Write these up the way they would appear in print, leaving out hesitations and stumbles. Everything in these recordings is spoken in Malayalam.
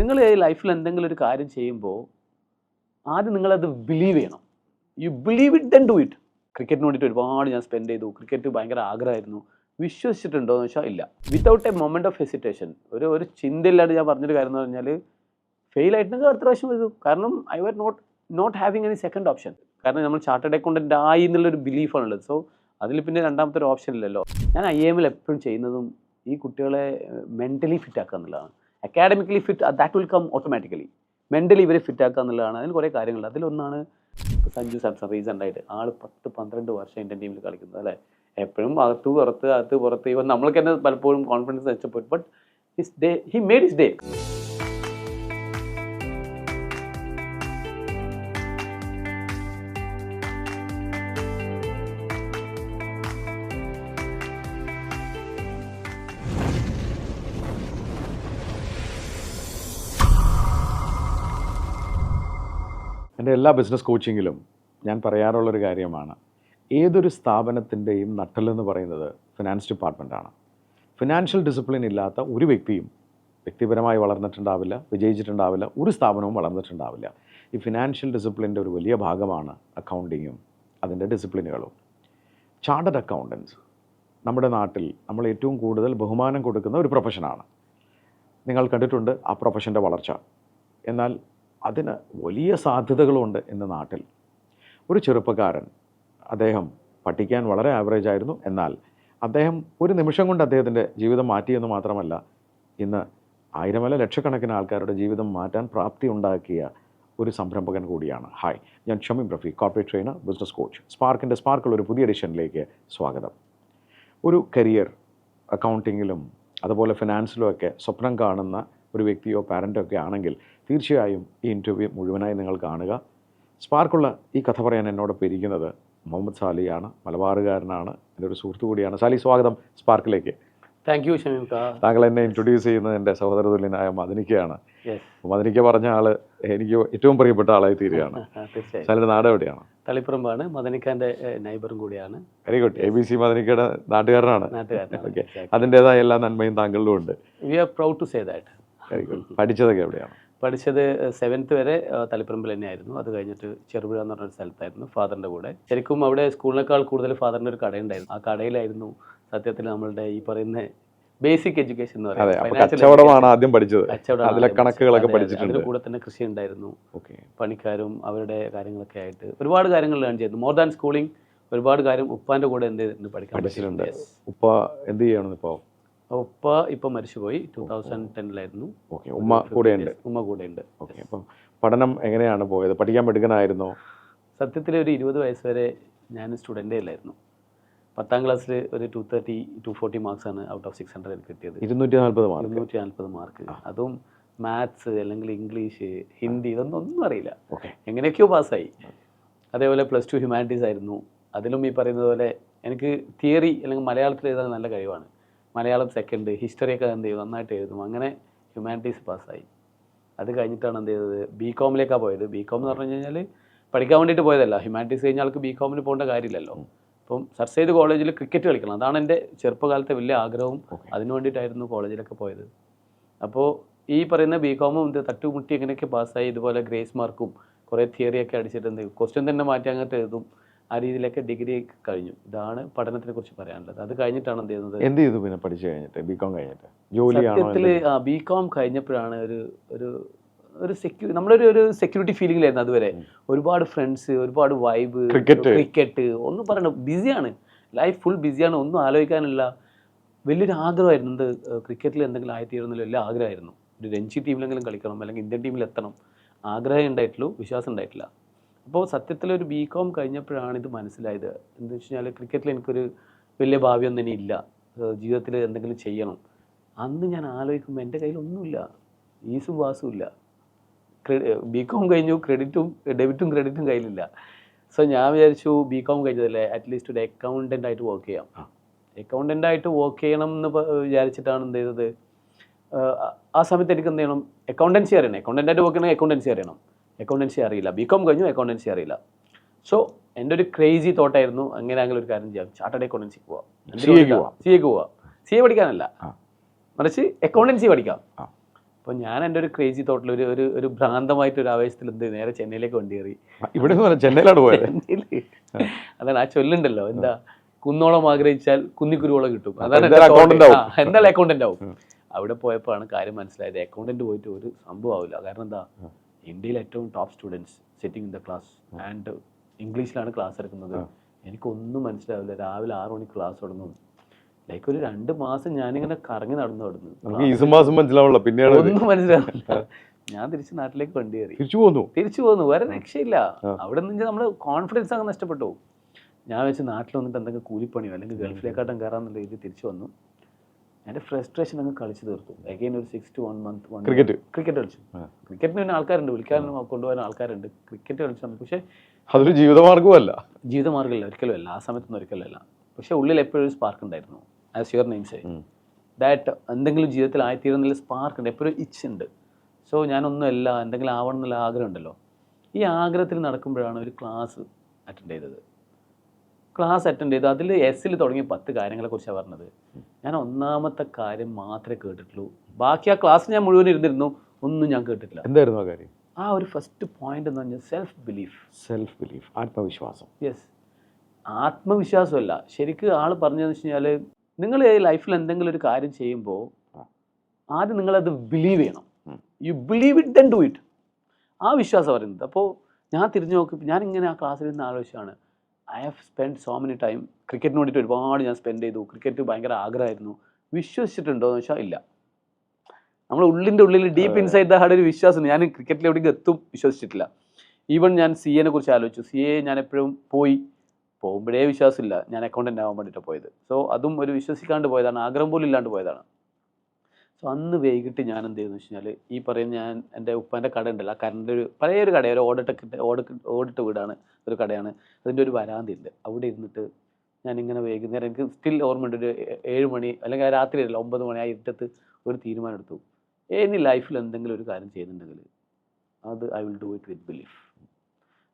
നിങ്ങൾ ലൈഫിൽ എന്തെങ്കിലും ഒരു കാര്യം ചെയ്യുമ്പോൾ ആദ്യം നിങ്ങളത് ബിലീവ് ചെയ്യണം. You believe it then do it. ക്രിക്കറ്റിന് വേണ്ടിയിട്ട് ഒരുപാട് ഞാൻ സ്പെൻഡ് ചെയ്തു. ക്രിക്കറ്റ് ഭയങ്കര ആഗ്രഹമായിരുന്നു. വിശ്വസിച്ചിട്ടുണ്ടോ എന്ന് വെച്ചാൽ ഇല്ല. Without A moment of hesitation, ഒരു ചിന്തയില്ലാണ്ട് ഞാൻ പറഞ്ഞൊരു കാര്യം എന്ന് പറഞ്ഞാൽ ഫെയിൽ ആയിട്ടുണ്ടെങ്കിൽ അടുത്ത പ്രാവശ്യം വരും. കാരണം I were not having any second option. കാരണം നമ്മൾ ചാർട്ടേഡ് അക്കൗണ്ടൻ്റ് ആയി എന്നുള്ളൊരു ബിലീഫാണുള്ളത്. സോ അതിൽ പിന്നെ രണ്ടാമത്തെ ഒരു ഓപ്ഷൻ ഇല്ലല്ലോ. ഞാൻ IIM എപ്പോഴും ചെയ്യുന്നതും ഈ കുട്ടികളെ മെൻ്റലി ഫിറ്റ് ആക്കുക എന്നുള്ളതാണ്. Academically fit that will come automatically. Mentally ഇവരെ ഫിറ്റ് ആക്കുക എന്നുള്ളതാണ്. അതിന് കുറേ കാര്യങ്ങളുണ്ട്. അതിലൊന്നാണ് സഞ്ജു സാംസൺ റീസെൻ്റ് ആയിട്ട് ആൾ 10-12 വർഷം ഇന്ത്യൻ ടീമിൽ കളിക്കുന്നത് അല്ലേ. എപ്പോഴും അകത്ത് പുറത്ത് ഇവൻ നമ്മൾക്ക് തന്നെ പലപ്പോഴും കോൺഫിഡൻസ് നഷ്ടപ്പെട്ടു. But he made his day. എൻ്റെ എല്ലാ ബിസിനസ് കോച്ചിങ്ങിലും ഞാൻ പറയാറുള്ളൊരു കാര്യമാണ്, ഏതൊരു സ്ഥാപനത്തിൻ്റെയും നട്ടെല്ലെന്ന് പറയുന്നത് ഫിനാൻസ് ഡിപ്പാർട്ട്മെൻറ്റാണ്. ഫിനാൻഷ്യൽ ഡിസിപ്ലിൻ ഇല്ലാത്ത ഒരു വ്യക്തിയും വ്യക്തിപരമായി വളർന്നിട്ടുണ്ടാവില്ല, വിജയിച്ചിട്ടുണ്ടാവില്ല, ഒരു സ്ഥാപനവും വളർന്നിട്ടുണ്ടാവില്ല. ഈ ഫിനാൻഷ്യൽ ഡിസിപ്ലിൻ്റെ ഒരു വലിയ ഭാഗമാണ് അക്കൗണ്ടിങ്ങും അതിൻ്റെ ഡിസിപ്ലിനുകളും. ചാർട്ടേഡ് അക്കൗണ്ടൻസ് നമ്മുടെ നാട്ടിൽ നമ്മൾ ഏറ്റവും കൂടുതൽ ബഹുമാനം കൊടുക്കുന്ന ഒരു പ്രൊഫഷനാണ്. നിങ്ങൾ കണ്ടിട്ടുണ്ട് ആ പ്രൊഫഷൻ്റെ വളർച്ച. എന്നാൽ അതിന് വലിയ സാധ്യതകളുണ്ട് ഇന്ന് നാട്ടിൽ. ഒരു ചെറുപ്പക്കാരൻ, അദ്ദേഹം പഠിക്കാൻ വളരെ ആവറേജ് ആയിരുന്നു. എന്നാൽ അദ്ദേഹം ഒരു നിമിഷം കൊണ്ട് അദ്ദേഹത്തിൻ്റെ ജീവിതം മാറ്റിയെന്ന് മാത്രമല്ല, ഇന്ന് ആയിരമല്ല ലക്ഷക്കണക്കിന് ആൾക്കാരുടെ ജീവിതം മാറ്റാൻ പ്രാപ്തി ഉണ്ടാക്കിയ ഒരു സംരംഭകൻ കൂടിയാണ്. ഹായ്, ഞാൻ Shamim Rafeeq, corporate trainer, business coach. സ്പാർക്കിൽ ഒരു പുതിയ എഡിഷനിലേക്ക് സ്വാഗതം. ഒരു കരിയർ അക്കൗണ്ടിങ്ങിലും അതുപോലെ ഫിനാൻസിലും ഒക്കെ സ്വപ്നം കാണുന്ന ഒരു വ്യക്തിയോ പാരൻ്റോ ഒക്കെ ആണെങ്കിൽ തീർച്ചയായും ഈ ഇൻ്റർവ്യൂ മുഴുവനായി നിങ്ങൾ കാണുക. സ്പാർക്കുള്ള ഈ കഥ പറയാൻ എന്നോടൊപ്പം ഇരിക്കുന്നത് മുഹമ്മദ് സാലിയാണ്. മലബാറുകാരനാണ്, എൻ്റെ ഒരു സുഹൃത്തു കൂടിയാണ്. സാലി, സ്വാഗതം സ്പാർക്കിലേക്ക്. Thank you Shameem. താങ്കൾ എന്നെ ഇൻട്രൊഡ്യൂസ് ചെയ്യുന്നത് എൻ്റെ സഹോദരതുല്യനായ മദനിക്കയാണ്. മദനിക്ക പറഞ്ഞ ആള് എനിക്ക് ഏറ്റവും പ്രിയപ്പെട്ട ആളായി തീരുകയാണ്. സാലിയുടെ നാട് എവിടെയാണ്? തളിപ്പറമ്പാണ്. മദനിക്കാൻ്റെ നൈബറും കൂടിയാണ്. Very good. ABC മദനിക്കയുടെ നാട്ടുകാരനാണ്. ഓക്കെ, അതിൻ്റെതായ എല്ലാ നന്മയും താങ്കളിലും ഉണ്ട്. We are proud to say that. Very good. പഠിച്ചതൊക്കെ എവിടെയാണ്? പഠിച്ചത് 7th വരെ തളിപ്പറമ്പിൽ തന്നെയായിരുന്നു. അത് കഴിഞ്ഞിട്ട് ചെറുപുഴ എന്ന് പറഞ്ഞൊരു സ്ഥലത്തായിരുന്നു ഫാദറിൻ്റെ കൂടെ. ശരിക്കും അവിടെ സ്കൂളിനേക്കാൾ കൂടുതൽ ഫാദറിൻ്റെ ഒരു കടയുണ്ടായിരുന്നു. ആ കടയിലായിരുന്നു സത്യത്തിൽ നമ്മളുടെ ഈ പറയുന്ന ബേസിക് എഡ്യൂക്കേഷൻ എന്ന് പറയുന്നത്. കച്ചവടമാണ് ആദ്യം പഠിച്ചത്. അതിലെ കണക്കുകളൊക്കെ പഠിച്ചിട്ടുണ്ട്. അതിൻ്റെ കൂടെ തന്നെ കൃഷി ഉണ്ടായിരുന്നു. പണിക്കാരും അവരുടെ കാര്യങ്ങളൊക്കെ ആയിട്ട് ഒരുപാട് കാര്യങ്ങൾ ലേൺ ചെയ്തു. മോർ ദാൻ സ്കൂളിംഗ് ഒരുപാട് കാര്യം ഉപ്പാൻ്റെ കൂടെ എന്ത് ചെയ്തിട്ടുണ്ട്, പഠിക്കാൻ പഠിച്ചിട്ടുണ്ട്. ഉപ്പ എന്ത് ചെയ്യണം ഇപ്പോൾ? ഉപ്പ ഇപ്പം മരിച്ചുപോയി. 2010 ഓക്കെ. ഉമ്മ കൂടെയുണ്ട്? ഉമ്മ കൂടെയുണ്ട്. ഓക്കെ. അപ്പം പഠനം എങ്ങനെയാണ് പോയത്? പഠിക്കാൻ പഠിക്കണമായിരുന്നോ? സത്യത്തിൽ ഒരു 20 വയസ്സ് വരെ ഞാൻ സ്റ്റുഡൻ്റേ അല്ലായിരുന്നു. 10ാം ക്ലാസ്സിൽ ഒരു 240 മാർക്സാണ് ഔട്ട് ഓഫ് 600 എനിക്ക് കിട്ടിയത്. 240 മാർക്ക്. അതും മാത്സ് അല്ലെങ്കിൽ ഇംഗ്ലീഷ്, ഹിന്ദി, ഒന്നും അറിയില്ല. എങ്ങനെയൊക്കെയോ പാസ്സായി. അതേപോലെ +2 ഹ്യൂമാനിറ്റീസ് ആയിരുന്നു. അതിലും ഈ പറയുന്നത് പോലെ എനിക്ക് തിയറി അല്ലെങ്കിൽ മലയാളത്തിൽ എഴുതാൻ നല്ല കഴിവാണ്. മലയാളം സെക്കൻഡ്, ഹിസ്റ്ററിയൊക്കെ എന്ത് ചെയ്തു, നന്നായിട്ട് എഴുതും. അങ്ങനെ ഹ്യൂമാനിറ്റീസ് പാസ്സായി. അത് കഴിഞ്ഞിട്ടാണ് എന്ത് ചെയ്തത്, BCOമിലേക്കാണ് പോയത്. BCOം എന്ന് പറഞ്ഞു കഴിഞ്ഞാൽ പഠിക്കാൻ വേണ്ടിയിട്ട് പോയതല്ല. ഹ്യൂമാനിറ്റീസ് കഴിഞ്ഞ ആൾക്ക് BCOമിന് പോകേണ്ട കാര്യമില്ലല്ലോ. അപ്പം സർ സെയ്ദ് കോളേജിൽ ക്രിക്കറ്റ് കളിക്കണം, അതാണ് എൻ്റെ ചെറുപ്പകാലത്തെ വലിയ ആഗ്രഹവും. അതിന് വേണ്ടിയിട്ടായിരുന്നു കോളേജിലൊക്കെ പോയത്. അപ്പോൾ ഈ പറയുന്ന BCOമും ഇത് തട്ടുമുട്ടി എങ്ങനെയൊക്കെ പാസ്സായി. ഇതുപോലെ ഗ്രേസ് മാർക്കും കുറേ തിയറിയൊക്കെ അടിച്ചിട്ട് എന്ത് ക്വസ്റ്റ്യൻ തന്നെ മാറ്റി അങ്ങോട്ട് എഴുതും. ആ രീതിയിലൊക്കെ ഡിഗ്രി കഴിഞ്ഞു. ഇതാണ് പഠനത്തിനെ കുറിച്ച് പറയാനുള്ളത്. അത് കഴിഞ്ഞിട്ടാണ് എന്ത് ചെയ്യുന്നത്. എന്ത് ചെയ്തു പിന്നെ പഠിച്ചു കഴിഞ്ഞിട്ട്? BCOം കഴിഞ്ഞിട്ട് സത്യത്തിൽ BCOം കഴിഞ്ഞപ്പോഴാണ് ഒരു നമ്മളൊരു സെക്യൂരിറ്റി ഫീലിംഗിലായിരുന്നു അതുവരെ. ഒരുപാട് ഫ്രണ്ട്സ്, ഒരുപാട് വൈബ്, ക്രിക്കറ്റ്, ഒന്നും പറയണ്ട, ബിസിയാണ് ലൈഫ്, ഫുൾ ബിസിയാണ്, ഒന്നും ആലോചിക്കാനില്ല. വലിയൊരു ആഗ്രഹമായിരുന്നു എന്ത് ക്രിക്കറ്റിൽ എന്തെങ്കിലും ആയിത്തീരുന്നല്ലോ, വലിയ ആഗ്രഹമായിരുന്നു. ഒരു രഞ്ജി ടീമിലെങ്കിലും കളിക്കണം അല്ലെങ്കിൽ ഇന്ത്യൻ ടീമിൽ എത്തണം. ആഗ്രഹം ഉണ്ടായിട്ടുള്ളൂ, വിശ്വാസം ഉണ്ടായിട്ടില്ല. അപ്പോൾ സത്യത്തിലൊരു BCOം കഴിഞ്ഞപ്പോഴാണ് ഇത് മനസ്സിലായത്. എന്താ വെച്ച് കഴിഞ്ഞാൽ ക്രിക്കറ്റിൽ എനിക്കൊരു വലിയ ഭാവിയൊന്നും ഇനി ഇല്ല, ജീവിതത്തിൽ എന്തെങ്കിലും ചെയ്യണം. അന്ന് ഞാൻ ആലോചിക്കുമ്പോൾ എൻ്റെ കയ്യിലൊന്നുമില്ല, ഈസും വാസും ഇല്ല. BCOം കഴിഞ്ഞു, ഡെബിറ്റും ക്രെഡിറ്റും കയ്യിലില്ല. സോ ഞാൻ വിചാരിച്ചു BCOം കഴിഞ്ഞതല്ലേ, അറ്റ്ലീസ്റ്റ് ഒരു അക്കൗണ്ടൻ്റ് ആയിട്ട് വർക്ക് ചെയ്യാം. അക്കൗണ്ടൻ്റ് ആയിട്ട് വർക്ക് ചെയ്യണം എന്ന് വിചാരിച്ചിട്ടാണ് എന്ത് ചെയ്തത്. ആ സമയത്ത് എനിക്ക് എന്ത് ചെയ്യണം, അക്കൗണ്ടൻസി അറിയണം. അക്കൗണ്ടൻ്റായിട്ട് വർക്ക് ചെയ്യണമെങ്കിൽ അക്കൗണ്ടൻസി അറിയില്ല. BCOം കഴിഞ്ഞു, അക്കൗണ്ടൻസി അറിയില്ല. സോ എൻ്റെ ഒരു ക്രേസി തോട്ടായിരുന്നു, അങ്ങനെയാണെങ്കിൽ ഒരു കാര്യം ചെയ്യാം, ചാർട്ടേഡ് അക്കൗണ്ടൻസിക്ക് പോവാം, CA പഠിക്കാനല്ല, മറിച്ച് അക്കൗണ്ടൻസി പഠിക്കാം. അപ്പോൾ ഞാൻ എൻ്റെ ഒരു ക്രേസി തോട്ടിൽ ഒരു ഭ്രാന്തമായിട്ടൊരു ആവേശത്തിൽ നേരെ ചെന്നൈയിലേക്ക് വണ്ടി കയറി. ഇവിടെ ചെന്നൈയിലാണ് പോയത്. അതാണ് ആ ചൊല്ലുണ്ടല്ലോ, എന്താ കുന്നോളം ആഗ്രഹിച്ചാൽ കുന്നിക്കുരുവോളം കിട്ടും. അതാണ് എന്തായാലും അക്കൗണ്ടന്റ് ആവും. അവിടെ പോയപ്പോഴാണ് കാര്യം മനസ്സിലായത്, അക്കൗണ്ടന്റ് പോയിട്ട് ഒരു സംഭവം ആവില്ല. കാരണം എന്താ, ഇന്ത്യയിൽ ഏറ്റവും top students sitting in the class and ഇംഗ്ലീഷിലാണ് ക്ലാസ് എടുക്കുന്നത്. എനിക്കൊന്നും മനസ്സിലാവില്ല. രാവിലെ 6 മണിക്ക് ക്ലാസ് തുടങ്ങും. ലൈക്ക് ഒരു 2 മാസം ഞാനിങ്ങനെ കറങ്ങി നടന്നു. ഒന്നും മനസ്സിലാവില്ല. ഞാൻ തിരിച്ച് നാട്ടിലേക്ക് വണ്ടി കയറി തിരിച്ചു പോന്നു. വേറെ രക്ഷയില്ല. അവിടെ നിന്ന് നമ്മുടെ കോൺഫിഡൻസ് അങ്ങ് നഷ്ടപ്പെട്ടു. ഞാൻ വെച്ച് നാട്ടിൽ വന്നിട്ട് എന്തെങ്കിലും കൂലിപ്പണിയോ അല്ലെങ്കിൽ ഗൾഫിലേക്കാട്ടും കയറാന്നുള്ള രീതിയിൽ തിരിച്ചു വന്നു. എൻ്റെ ഫ്രസ്ട്രേഷൻ അങ്ങ് കളിച്ച് തീർത്തു. അഗൈൻ ഒരു 6 to 1 month ക്രിക്കറ്റ് കളിച്ചു. ക്രിക്കറ്റിന് പിന്നെ ആൾക്കാരുണ്ട്, വിളിക്കാനും കൊണ്ടുപോകാൻ ആൾക്കാരുണ്ട്. ക്രിക്കറ്റ് കളിച്ചു. പക്ഷേ അതൊരു ജീവിതമാർഗ്ഗമല്ല, ഒരിക്കലും അല്ല. ആ സമയത്തൊന്നും ഒരിക്കലും അല്ല. പക്ഷേ ഉള്ളിൽ എപ്പോഴും ഒരു സ്പാർക്ക് ഉണ്ടായിരുന്നു. As your name say that എന്തെങ്കിലും ജീവിതത്തിൽ ആയിത്തീരുന്നതിൽ സ്പാർക്ക് ഉണ്ട്, എപ്പോഴും ഇച്ച് ഉണ്ട്. സോ ഞാനൊന്നുമല്ല, എന്തെങ്കിലും ആവണം എന്നുള്ള ആഗ്രഹം ഉണ്ടല്ലോ. ഈ ആഗ്രഹത്തിൽ നടക്കുമ്പോഴാണ് ഒരു ക്ലാസ് അറ്റൻഡ് ചെയ്തത്. അതിൽ എസ്സിൽ തുടങ്ങിയ 10 കാര്യങ്ങളെക്കുറിച്ചാണ് പറഞ്ഞത്. ഞാൻ ഒന്നാമത്തെ കാര്യം മാത്രമേ കേട്ടിട്ടുള്ളൂ. ബാക്കി ആ ക്ലാസ് ഞാൻ മുഴുവൻ ഇരുന്നിരുന്നു, ഒന്നും ഞാൻ കേട്ടിട്ടില്ല. എന്തായിരുന്നു ആ കാര്യം? ആ ഒരു ഫസ്റ്റ് പോയിന്റ് എന്ന് പറഞ്ഞാൽ സെൽഫ് ബിലീഫ്, ആത്മവിശ്വാസം. യെസ്, ആത്മവിശ്വാസമല്ല. ശരിക്കും ആൾ പറഞ്ഞതെന്ന് വെച്ച് കഴിഞ്ഞാൽ, നിങ്ങൾ ലൈഫിൽ എന്തെങ്കിലും ഒരു കാര്യം ചെയ്യുമ്പോൾ ആദ്യം നിങ്ങളത് ബിലീവ് ചെയ്യണം. You believe it then do it. ആ വിശ്വാസം പറയുന്നത്. അപ്പോൾ ഞാൻ തിരിഞ്ഞു നോക്കി, ഞാനിങ്ങനെ ആ ക്ലാസ്സിൽ നിന്ന് ആലോചിച്ചാണ്, I have spend so many time. ക്രിക്കറ്റിന് വേണ്ടിയിട്ട് ഒരുപാട് ഞാൻ സ്പെൻഡ് ചെയ്തു. ക്രിക്കറ്റ് ഭയങ്കര ആഗ്രഹമായിരുന്നു. വിശ്വസിച്ചിട്ടുണ്ടോ എന്ന് വെച്ചാൽ ഇല്ല. നമ്മൾ ഉള്ളിൽ ഡീപ്പ് ഇൻസൈഡ് ദ ഹാർട്ട് ഒരു വിശ്വാസം. ഞാൻ ക്രിക്കറ്റിൽ എവിടേക്ക് എത്തും വിശ്വസിച്ചിട്ടില്ല. ഈവൻ ഞാൻ CA കുറിച്ച് ആലോചിച്ചു. CA ഞാൻ എപ്പോഴും പോകുമ്പോഴേ വിശ്വാസമില്ല. ഞാൻ അക്കൗണ്ടൻ്റ് ആവാൻ വേണ്ടിയിട്ട് പോയത്. സോ അതും ഒരു വിശ്വസിക്കാണ്ട് പോയതാണ്, ആഗ്രഹം പോലും ഇല്ലാണ്ട് പോയതാണ്. സോ അന്ന് വൈകിട്ട് ഞാൻ എന്ത് ചെയ്തെന്ന് വെച്ച് കഴിഞ്ഞാൽ, ഈ പറയുന്ന ഞാൻ എൻ്റെ ഉപ്പാൻ്റെ കട ഉണ്ടല്ലോ, ആ കറണ്ട് പഴയൊരു കടയാണ്, ഒരു ഓടിട്ട് വീടാണ്, ഒരു കടയാണ്. അതിൻ്റെ ഒരു വരാന്തയുണ്ട്. അവിടെ ഇരുന്നിട്ട് ഞാനിങ്ങനെ വൈകുന്നേരം, എനിക്ക് സ്റ്റിൽ ഓർമ്മയുണ്ട്, ഒരു 7 മണി അല്ലെങ്കിൽ രാത്രി അല്ല 9 മണി ആ ഇരുട്ടത്ത് ഒരു തീരുമാനം എടുത്തു. ഇനി ലൈഫിൽ എന്തെങ്കിലും ഒരു കാര്യം ചെയ്യുന്നുണ്ടെങ്കിൽ അത് I will do it with belief.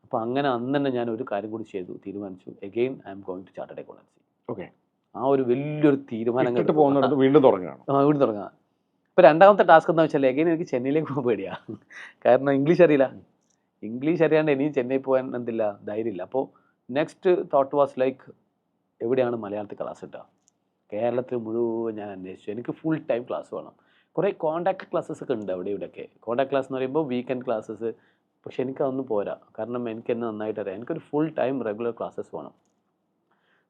അപ്പോൾ അങ്ങനെ അന്ന് തന്നെ ഞാൻ ഒരു കാര്യം കൂടി തീരുമാനിച്ചു. Again I'm going to chartered accountancy. Okay, ആ ഒരു വലിയൊരു തീരുമാനം വീണ്ടും തുടങ്ങാം. ഇപ്പോൾ രണ്ടാമത്തെ ടാസ്ക് എന്താ വെച്ചാൽ, അഗെയിൻ എനിക്ക് ചെന്നൈയിലേക്ക് പോകാൻ പേടിയാണ്. കാരണം ഇംഗ്ലീഷ് അറിയാണ്ട് ഇനിയും ചെന്നൈ പോകാൻ ധൈര്യമില്ല. അപ്പോൾ നെക്സ്റ്റ് തോട്ട് വാസ് ലൈക്ക്, എവിടെയാണ് മലയാളത്തിൽ ക്ലാസ് കിട്ടുക? കേരളത്തിൽ മുഴുവൻ ഞാൻ അന്വേഷിച്ചു. എനിക്ക് ഫുൾ ടൈം ക്ലാസ് വേണം. കുറേ കോൺടാക്ട് ക്ലാസ്സസ് ഒക്കെ ഉണ്ട് അവിടെ ഇവിടെയൊക്കെ. കോൺടാക്ട് ക്ലാസ് എന്ന് പറയുമ്പോൾ വീക്കെൻഡ് ക്ലാസ്സസ്. പക്ഷെ എനിക്കതൊന്നും പോരാ. കാരണം എനിക്ക് എന്നെ നന്നായിട്ട് അറിയാം. എനിക്കൊരു ഫുൾ ടൈം റെഗുലർ ക്ലാസ്സസ് വേണം.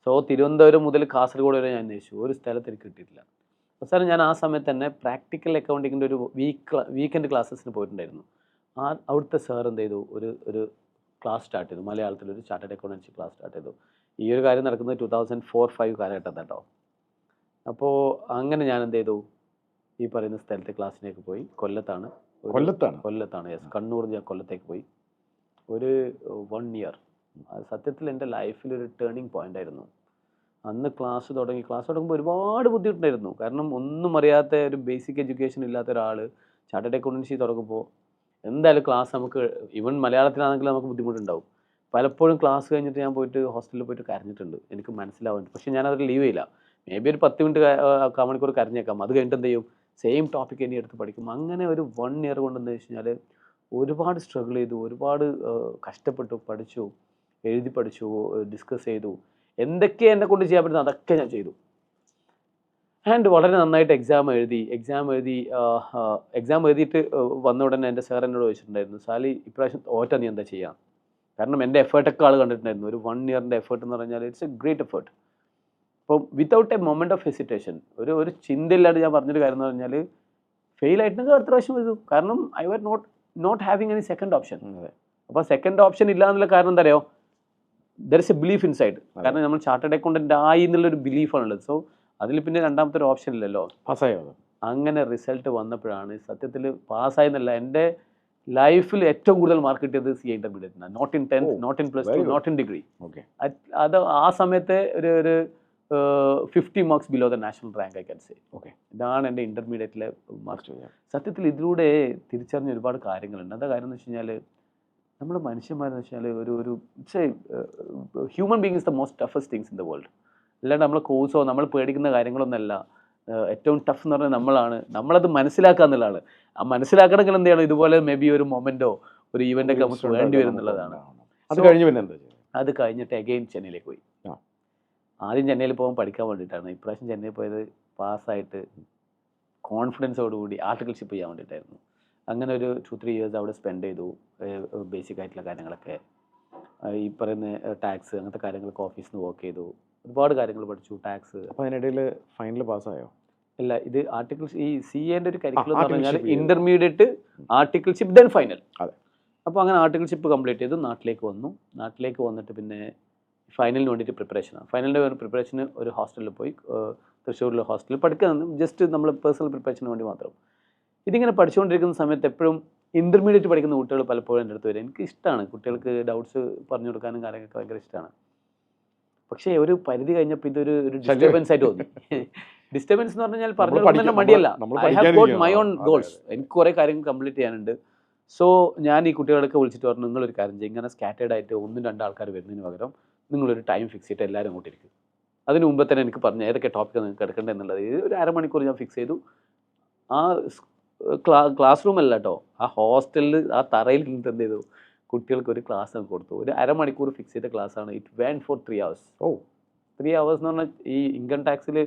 സോ തിരുവനന്തപുരം മുതൽ കാസർഗോഡ് വരെ ഞാൻ അന്വേഷിച്ചു. ഒരു സ്ഥലത്ത് എനിക്ക് കിട്ടിയിട്ടില്ല. അവസാനം ഞാൻ ആ സമയത്ത് തന്നെ പ്രാക്ടിക്കൽ അക്കൗണ്ടിങ്ങിൻ്റെ ഒരു വീക്കെൻഡ് ക്ലാസ്സസിന് പോയിട്ടുണ്ടായിരുന്നു. അവിടുത്തെ സാർ എന്ത് ചെയ്തു, ഒരു ക്ലാസ് സ്റ്റാർട്ട് ചെയ്തു. മലയാളത്തിലൊരു ചാർട്ടേഡ് അക്കൗണ്ടൻസി ക്ലാസ് സ്റ്റാർട്ട് ചെയ്തു. ഈ ഒരു കാര്യം നടക്കുന്നത് 2004-05 കാലഘട്ടത്തിൽ കേട്ടോ. അപ്പോൾ അങ്ങനെ ഞാൻ എന്ത് ചെയ്തു, ഈ പറയുന്ന സ്ഥലത്തെ ക്ലാസ്സിലേക്ക് പോയി. കൊല്ലത്താണ്. യെസ്, കണ്ണൂർ. ഞാൻ കൊല്ലത്തേക്ക് പോയി ഒരു 1 year. സത്യത്തിൽ എൻ്റെ ലൈഫിലൊരു ടേണിംഗ് പോയിന്റ് ആയിരുന്നു. അന്ന് ക്ലാസ് തുടങ്ങുമ്പോൾ ഒരുപാട് ബുദ്ധിമുട്ടുണ്ടായിരുന്നു. കാരണം ഒന്നും അറിയാത്ത, ഒരു ബേസിക് എഡ്യൂക്കേഷൻ ഇല്ലാത്ത ഒരാൾ ചാർട്ടേഡ് അക്കൗണ്ടൻസി തുടങ്ങുമ്പോൾ എന്തായാലും ക്ലാസ് നമുക്ക്, ഈവൻ മലയാളത്തിലാണെങ്കിലും നമുക്ക് ബുദ്ധിമുട്ടുണ്ടാവും. പലപ്പോഴും ക്ലാസ് കഴിഞ്ഞിട്ട് ഞാൻ പോയിട്ട് ഹോസ്റ്റലിൽ പോയിട്ട് കരഞ്ഞിട്ടുണ്ട്. എനിക്ക് മനസ്സിലാവുന്നുണ്ട്. പക്ഷേ ഞാനത് ലീവ് ചെയ്യില്ല. മേ ബി ഒരു 10 മിനിറ്റ് 1/4 മണിക്കൂർ കരഞ്ഞേക്കാം. അത് കഴിഞ്ഞിട്ട് എന്ത് ചെയ്യും, സെയിം ടോപ്പിക് ഇനി എടുത്ത് പഠിക്കും. അങ്ങനെ ഒരു 1 year കൊണ്ടെന്ന് വെച്ച് കഴിഞ്ഞാൽ ഒരുപാട് സ്ട്രഗിൾ ചെയ്തു, ഒരുപാട് കഷ്ടപ്പെട്ടു, പഠിച്ചു, എഴുതി പഠിച്ചു, ഡിസ്കസ് ചെയ്തു. എന്തൊക്കെ എന്നെ കൊണ്ട് ചെയ്യാൻ പറ്റുന്നത് അതൊക്കെ ഞാൻ ചെയ്തു. ആൻഡ് വളരെ നന്നായിട്ട് എക്സാം എഴുതിയിട്ട് വന്ന ഉടനെ എൻ്റെ സാർ എന്നോട് ചോദിച്ചിട്ടുണ്ടായിരുന്നു, സാലി ഇപ്രാവശ്യം തോറ്റ നീ എന്താ ചെയ്യാം? കാരണം എൻ്റെ എഫേർട്ടൊക്കെ ആൾ കണ്ടിട്ടുണ്ടായിരുന്നു. ഒരു 1 yearൻ്റെ എഫേർട്ട് എന്ന് പറഞ്ഞാൽ ഇറ്റ്സ് എ ഗ്രേറ്റ് എഫേർട്ട്. അപ്പം without A moment of hesitation, ഒരു ചിന്തയില്ലാണ്ട് ഞാൻ പറഞ്ഞൊരു കാര്യം എന്ന് പറഞ്ഞാൽ, ഫെയിൽ ആയിട്ടുണ്ടെങ്കിൽ അടുത്ത പ്രാവശ്യം എഴുതും. കാരണം I were not having any second option. അപ്പോൾ സെക്കൻഡ് ഓപ്ഷൻ ഇല്ല എന്നുള്ള കാരണം എന്താ അറിയോ, there is a belief inside. കാരണം നമ്മൾ ചാർട്ടേഡ് അക്കൗണ്ടൻ്റ് ആയി എന്നുള്ളൊരു ബിലീഫാണുള്ളത്. സോ അതിൽ പിന്നെ രണ്ടാമത്തെ ഒരു ഓപ്ഷൻ ഇല്ലല്ലോ. പാസ്സായോ? അങ്ങനെ റിസൾട്ട് വന്നപ്പോഴാണ് സത്യത്തിൽ പാസ്സായെന്നല്ല, എൻ്റെ ലൈഫിൽ ഏറ്റവും കൂടുതൽ മാർക്ക് കിട്ടിയത് CA ഇൻ്റർമീഡിയറ്റിനാണ്. Not in 10th, not in +2, not in degree. അത് ആ സമയത്തെ ഒരു 50 marks below the national rank I can say. ഇതാണ് എൻ്റെ ഇൻ്റർമീഡിയറ്റിലെ മാർക്ക്. സത്യത്തിൽ ഇതിലൂടെ തിരിച്ചറിഞ്ഞ ഒരുപാട് കാര്യങ്ങളുണ്ട്. എന്താ കാര്യം എന്ന് വെച്ച് കഴിഞ്ഞാൽ, നമ്മൾ മനുഷ്യന്മാരെന്ന് വെച്ചാൽ ഒരു it's A human being is the most toughest things in the world. അല്ലാണ്ട് നമ്മൾ കോഴ്സോ നമ്മൾ പേടിക്കുന്ന കാര്യങ്ങളൊന്നുമല്ല. ഏറ്റവും ടഫ് എന്ന് പറഞ്ഞാൽ നമ്മളത് മനസ്സിലാക്കുക എന്നുള്ളതാണ്. ആ മനസ്സിലാക്കണമെങ്കിൽ എന്ത് ചെയ്യണം, ഇതുപോലെ മേ ബി ഒരു മൊമെന്റോ ഒരു ഈവന്റ് ഒക്കെ നമുക്ക് വേണ്ടി വരും എന്നുള്ളതാണ്. അത് കഴിഞ്ഞ് പിന്നെ എന്താ? അത് കഴിഞ്ഞിട്ട് അഗെയിൻ ചെന്നൈയിലേക്ക് പോയി. ആദ്യം ചെന്നൈയിൽ പോകാൻ പഠിക്കാൻ വേണ്ടിയിട്ടാണ്. ഇപ്രാവശ്യം ചെന്നൈ പോയത് പാസ്സായിട്ട് കോൺഫിഡൻസോടുകൂടി ആർട്ടിക്കിൾഷിപ്പ് ചെയ്യാൻ വേണ്ടിയിട്ടായിരുന്നു. അങ്ങനെ ഒരു 2-3 years അവിടെ സ്പെൻഡ് ചെയ്തു. ബേസിക് ആയിട്ടുള്ള കാര്യങ്ങളൊക്കെ, ഈ പറയുന്ന ടാക്സ് അങ്ങനത്തെ കാര്യങ്ങളൊക്കെ ഓഫീസിൽ നിന്ന് വർക്ക് ചെയ്തു. ഒരുപാട് കാര്യങ്ങൾ പഠിച്ചു. ടാക്സ്. അപ്പോൾ അതിനിടയിൽ ഫൈനൽ പാസ്സായോ? ഇല്ല, ഇത് ആർട്ടിക്കിൾസ് ഈ CA ഒരു കരിക്കുലം എന്ന് പറഞ്ഞാൽ ഇന്റർമീഡിയറ്റ്, ആർട്ടിക്കിൾഷിപ്പ്, ദെൻ ഫൈനൽ. അപ്പോൾ അങ്ങനെ ആർട്ടിക്കിൾഷിപ്പ് കംപ്ലീറ്റ് ചെയ്തു. നാട്ടിലേക്ക് വന്നിട്ട് പിന്നെ ഫൈനലിന് വേണ്ടിയിട്ട് പ്രിപ്പറേഷനാണ്. ഫൈനലിൻ്റെ പ്രിപ്പറേഷന് ഒരു ഹോസ്റ്റലിൽ പോയി, തൃശ്ശൂരിലെ ഹോസ്റ്റലിൽ പഠിക്കാൻ, ജസ്റ്റ് നമ്മൾ പേഴ്സണൽ പ്രിപ്പറേഷന് വേണ്ടി മാത്രം. ഇതിങ്ങനെ പഠിച്ചുകൊണ്ടിരിക്കുന്ന സമയത്ത് എപ്പോഴും ഇന്റർമീഡിയറ്റ് പഠിക്കുന്ന കുട്ടികൾ പലപ്പോഴും എൻ്റെ അടുത്ത് വരും. എനിക്ക് ഇഷ്ടമാണ് കുട്ടികൾക്ക് ഡൗട്ട്സ് പറഞ്ഞു കൊടുക്കാനും കാര്യങ്ങളൊക്കെ ഭയങ്കര ഇഷ്ടമാണ്. പക്ഷേ ഒരു പരിധി കഴിഞ്ഞപ്പോൾ ഇതൊരു ഡിസ്റ്റർബൻസ് ആയിട്ട് തോന്നി. ഡിസ്റ്റർബൻസ് എന്ന് പറഞ്ഞാൽ പറഞ്ഞു കൊടുക്കുന്ന മടിയല്ല. I have got my own goals. എനിക്ക് കുറേ കാര്യങ്ങൾ കംപ്ലീറ്റ് ചെയ്യാനുണ്ട്. സോ ഞാൻ ഈ കുട്ടികളൊക്കെ വിളിച്ചിട്ട് പറഞ്ഞു, നിങ്ങളൊരു കാര്യം ചെയ്യും, ഇങ്ങനെ സ്കാറ്റേഡ് ആയിട്ട് 1-2 ആൾക്കാർ വരുന്നതിന് പകരം നിങ്ങളൊരു ടൈം ഫിക്സ് ചെയ്തിട്ട് എല്ലാവരും അങ്ങോട്ടിരിക്കും. അതിന് മുമ്പ് തന്നെ എനിക്ക് പറഞ്ഞു ഏതൊക്കെ ടോപ്പിക്കാണ് നിങ്ങൾക്ക് എടുക്കേണ്ടത് എന്നുള്ളത്. ഒരു 1/2 മണിക്കൂർ ഞാൻ ഫിക്സ് ചെയ്തു. ആ ക്ലാസ് റൂം അല്ല കേട്ടോ, ആ ഹോസ്റ്റലിൽ ആ തറയിൽ നിന്നിട്ട് എന്ത് ചെയ്തു, കുട്ടികൾക്ക് ഒരു ക്ലാസ് കൊടുത്തു. ഒരു 1/2 മണിക്കൂർ ഫിക്സ് ചെയ്ത ക്ലാസ്സാണ്. It went for 3 hours. 3 hours എന്ന് പറഞ്ഞാൽ ഈ ഇൻകം ടാക്സിൽ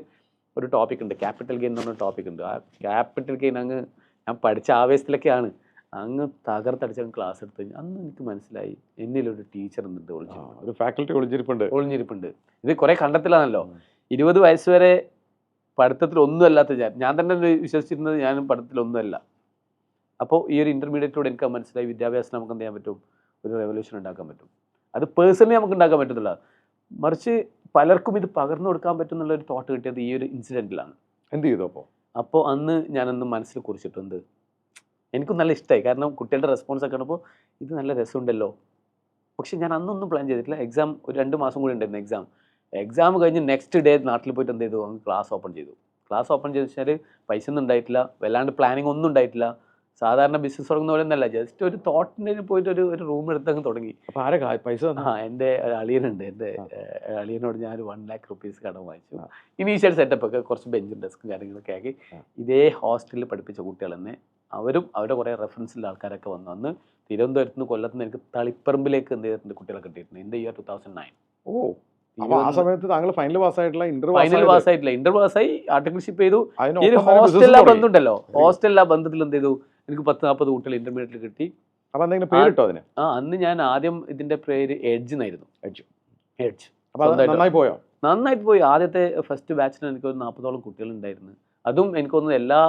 ഒരു ടോപ്പിക് ഉണ്ട്, ക്യാപിറ്റൽ ഗെയിൻ എന്ന് പറഞ്ഞ ടോപ്പിക് ഉണ്ട്. ആ ക്യാപിറ്റൽ ഗെയിൻ ഞാൻ പഠിച്ച ആവേശത്തിലൊക്കെയാണ് തകർത്തടിച്ച ക്ലാസ് എടുത്തു കഴിഞ്ഞാൽ അന്ന് എനിക്ക് മനസ്സിലായി എന്നിലൊരു ടീച്ചർ എന്നിട്ട് ഒരു ഫാക്കൽറ്റി ഒളിഞ്ഞിരിപ്പുണ്ട്. ഇത് കുറേ കണ്ടെത്തലാണല്ലോ. 20 വയസ്സ് വരെ പഠിത്തത്തിൽ ഒന്നും അല്ലാത്ത ഞാൻ തന്നെ വിശ്വസിച്ചിരുന്നത് ഞാനും പഠിത്തത്തിലൊന്നുമല്ല. അപ്പോൾ ഈ ഒരു ഇന്റർമീഡിയറ്റിലൂടെ എനിക്ക് മനസ്സിലായി വിദ്യാഭ്യാസം നമുക്ക് എന്ത് ചെയ്യാൻ പറ്റും, ഒരു റെവല്യൂഷൻ ഉണ്ടാക്കാൻ പറ്റും. അത് പേഴ്സണലി നമുക്ക് ഉണ്ടാക്കാൻ പറ്റത്തില്ല, മറിച്ച് പലർക്കും ഇത് പകർന്നു കൊടുക്കാൻ പറ്റും എന്നുള്ളൊരു തോട്ട് കിട്ടിയത് ഈ ഒരു ഇൻസിഡൻറ്റിലാണ്. എന്ത് ചെയ്തു അപ്പോൾ ഞാനൊന്ന് മനസ്സിൽ കുറിച്ചിട്ടുണ്ട്. എനിക്കും നല്ല ഇഷ്ടമായി, കാരണം കുട്ടികളുടെ റെസ്പോൺസ് ഒക്കെ കാണുമ്പോൾ ഇത് നല്ല രസമുണ്ടല്ലോ. പക്ഷെ ഞാൻ അന്നൊന്നും പ്ലാൻ ചെയ്തിട്ടില്ല. എക്സാം ഒരു 2 മാസം കൂടി ഉണ്ടായിരുന്നു. എക്സാം കഴിഞ്ഞ് നെക്സ്റ്റ് ഡേ നാട്ടിൽ പോയിട്ട് എന്ത് ചെയ്തു, ക്ലാസ് ഓപ്പൺ ചെയ്തു. ക്ലാസ് ഓപ്പൺ ചെയ്ത് വെച്ചാൽ പൈസ ഒന്നും ഉണ്ടായിട്ടില്ല, വല്ലാണ്ട് പ്ലാനിങ് ഒന്നും ഉണ്ടായിട്ടില്ല. സാധാരണ ബിസിനസ് തുടങ്ങുന്ന പോലെ ഒന്നല്ല, ജസ്റ്റ് ഒരു തോട്ടിൻ്റെ പോയിട്ട് ഒരു റൂം എടുത്തങ്ങ് തുടങ്ങി. അപ്പോൾ ആരെ പൈസ? എൻ്റെ ഒരു അളിയനുണ്ട്. എൻ്റെ അളിയനോട് ഞാൻ 1 lakh rupees കടം വാങ്ങിച്ചു. ഇനീഷ്യൽ സെറ്റപ്പ് ഒക്കെ കുറച്ച് ബെഞ്ചും ഡെസ്കും കാര്യങ്ങളൊക്കെ ആക്കി ഇതേ ഹോസ്റ്റലിൽ പഠിപ്പിച്ച കുട്ടികൾ തന്നെ അവരും അവരുടെ കുറേ റെഫറൻസിലുള്ള ആൾക്കാരൊക്കെ വന്ന് തിരുവനന്തപുരത്ത് നിന്ന് കൊല്ലത്ത് നിന്ന് എനിക്ക് തളിപ്പറമ്പിലേക്ക് എന്ത് ചെയ്തിട്ടുണ്ട് കുട്ടികളെ കിട്ടിയിട്ടുണ്ട്. In the year 2009. ആ സമയത്ത് താങ്കൾ ഫൈനൽ പാസ്സായിട്ടില്ല, ഇന്റർ പാസ്സായി, ആർട്ടിക്കിൾഷിപ്പ് ചെയ്തു. ഈ ഹോസ്റ്റലിലെ ബന്ധമുണ്ടല്ലോ, ഹോസ്റ്റലിലെ ബന്ധത്തിൽ എന്ത് ചെയ്തു, എനിക്ക് 10-40 കുട്ടികൾ ഇന്റർമീഡിയറ്റിൽ കിട്ടി. അപ്പോൾ എന്തെങ്കിലും പേര് കിട്ടോ അതിന്? അന്ന് ഞാൻ ആദ്യം ഇതിന്റെ പേര് എഡ്ജ് എന്നായിരുന്നു. എഡ്ജ് നന്നായിട്ട് പോയി. ആദ്യത്തെ ഫസ്റ്റ് ബാച്ചിന് എനിക്ക് ഒരു 40ഓളം കുട്ടികളുണ്ടായിരുന്നു. അതും എനിക്ക് തോന്നുന്നു എല്ലാ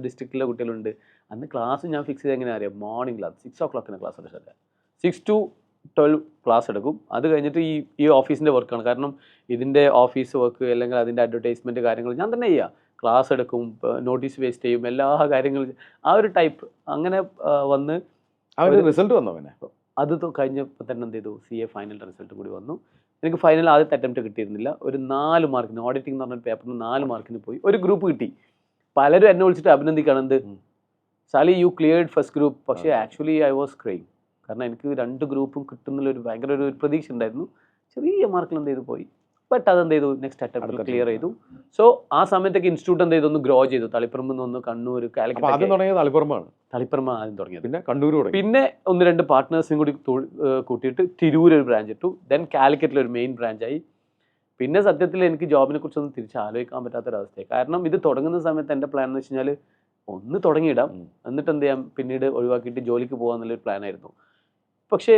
ഡിസ്ട്രിക്റ്റിലെ കുട്ടികളുണ്ട്. അന്ന് ക്ലാസ് ഞാൻ ഫിക്സ് ചെയ്ത് എങ്ങനെ അറിയാം, മോർണിംഗ് ക്ലാസ് 6 o'clock ക്ലാസ് എടുക്കുക, 6 to 12 ക്ലാസ് എടുക്കും. അത് കഴിഞ്ഞിട്ട് ഈ ഓഫീസിൻ്റെ വർക്കാണ്, കാരണം ഇതിൻ്റെ ഓഫീസ് വർക്ക് അല്ലെങ്കിൽ അതിൻ്റെ അഡ്വർടൈസ്മെൻറ്റ് കാര്യങ്ങൾ ഞാൻ തന്നെ ചെയ്യുക. ക്ലാസ് എടുക്കും, നോട്ടീസ് വേസ്റ്റ് ചെയ്യും, എല്ലാ കാര്യങ്ങളും ആ ഒരു ടൈപ്പ്. അങ്ങനെ വന്ന് റിസൾട്ട് വന്നു. പിന്നെ അത് കഴിഞ്ഞപ്പോൾ തന്നെ എന്ത് ചെയ്തു, CA ഫൈനൽ റിസൾട്ട് കൂടി വന്നു. എനിക്ക് ഫൈനൽ ആദ്യത്തെ അറ്റംപ്റ്റ് കിട്ടിയിരുന്നില്ല. ഒരു 4 മാർക്കിന്, ഓഡിറ്റിംഗ് എന്ന് പറഞ്ഞ പേപ്പറിന് 4 മാർക്കിന് പോയി. ഒരു ഗ്രൂപ്പ് കിട്ടി. പലരും എന്നെ വിളിച്ചിട്ട് അഭിനന്ദിക്കണം, എന്ത് സാലി യു ക്ലിയർഡ് ഫസ്റ്റ് ഗ്രൂപ്പ്. പക്ഷേ ആക്ച്വലി ഐ വാസ് ക്രൈം, കാരണം എനിക്ക് 2 ഗ്രൂപ്പും കിട്ടുന്നുള്ളൊരു ഭയങ്കര ഒരു പ്രതീക്ഷ ഉണ്ടായിരുന്നു. ചെറിയ മാർക്കിൽ എന്ത് ചെയ്തു പോയി. ബട്ട് അതെന്ത് ചെയ്തു, നെക്സ്റ്റ് അറ്റംപ്റ്റ് ക്ലിയർ ചെയ്തു. സോ ആ സമയത്തൊക്കെ ഇൻസ്റ്റിറ്റ്യൂട്ട് എന്ത് ചെയ്തു, ഒന്ന് ഗ്രോ ചെയ്തു. തളിപ്പറമ്പ് നിന്ന് കണ്ണൂർ, കാലിക്കറ്റ്. തളിപ്പറമ്പ് ആദ്യം തുടങ്ങിയത്. പിന്നെ കണ്ണൂർ, പിന്നെ 1-2 പാർട്ട്നേഴ്സിനും കൂടി കൂട്ടിയിട്ട് തിരൂർ ഒരു ബ്രാഞ്ച് ഇട്ടു. ദെൻ കാലിക്കറ്റിൽ ഒരു മെയിൻ ബ്രാഞ്ചായി. പിന്നെ സത്യത്തിൽ എനിക്ക് ജോബിനെ കുറിച്ചൊന്നും തിരിച്ചാലോചിക്കാൻ പറ്റാത്തൊരവസ്ഥയാണ്. കാരണം ഇത് തുടങ്ങുന്ന സമയത്ത് എൻ്റെ പ്ലാൻ എന്ന് വെച്ച് കഴിഞ്ഞാൽ ഒന്ന് തുടങ്ങിയിടാം, എന്നിട്ട് എന്ത് ചെയ്യാം, പിന്നീട് ഒഴിവാക്കിയിട്ട് ജോലിക്ക് പോകാമെന്നുള്ളൊരു പ്ലാനായിരുന്നു. പക്ഷേ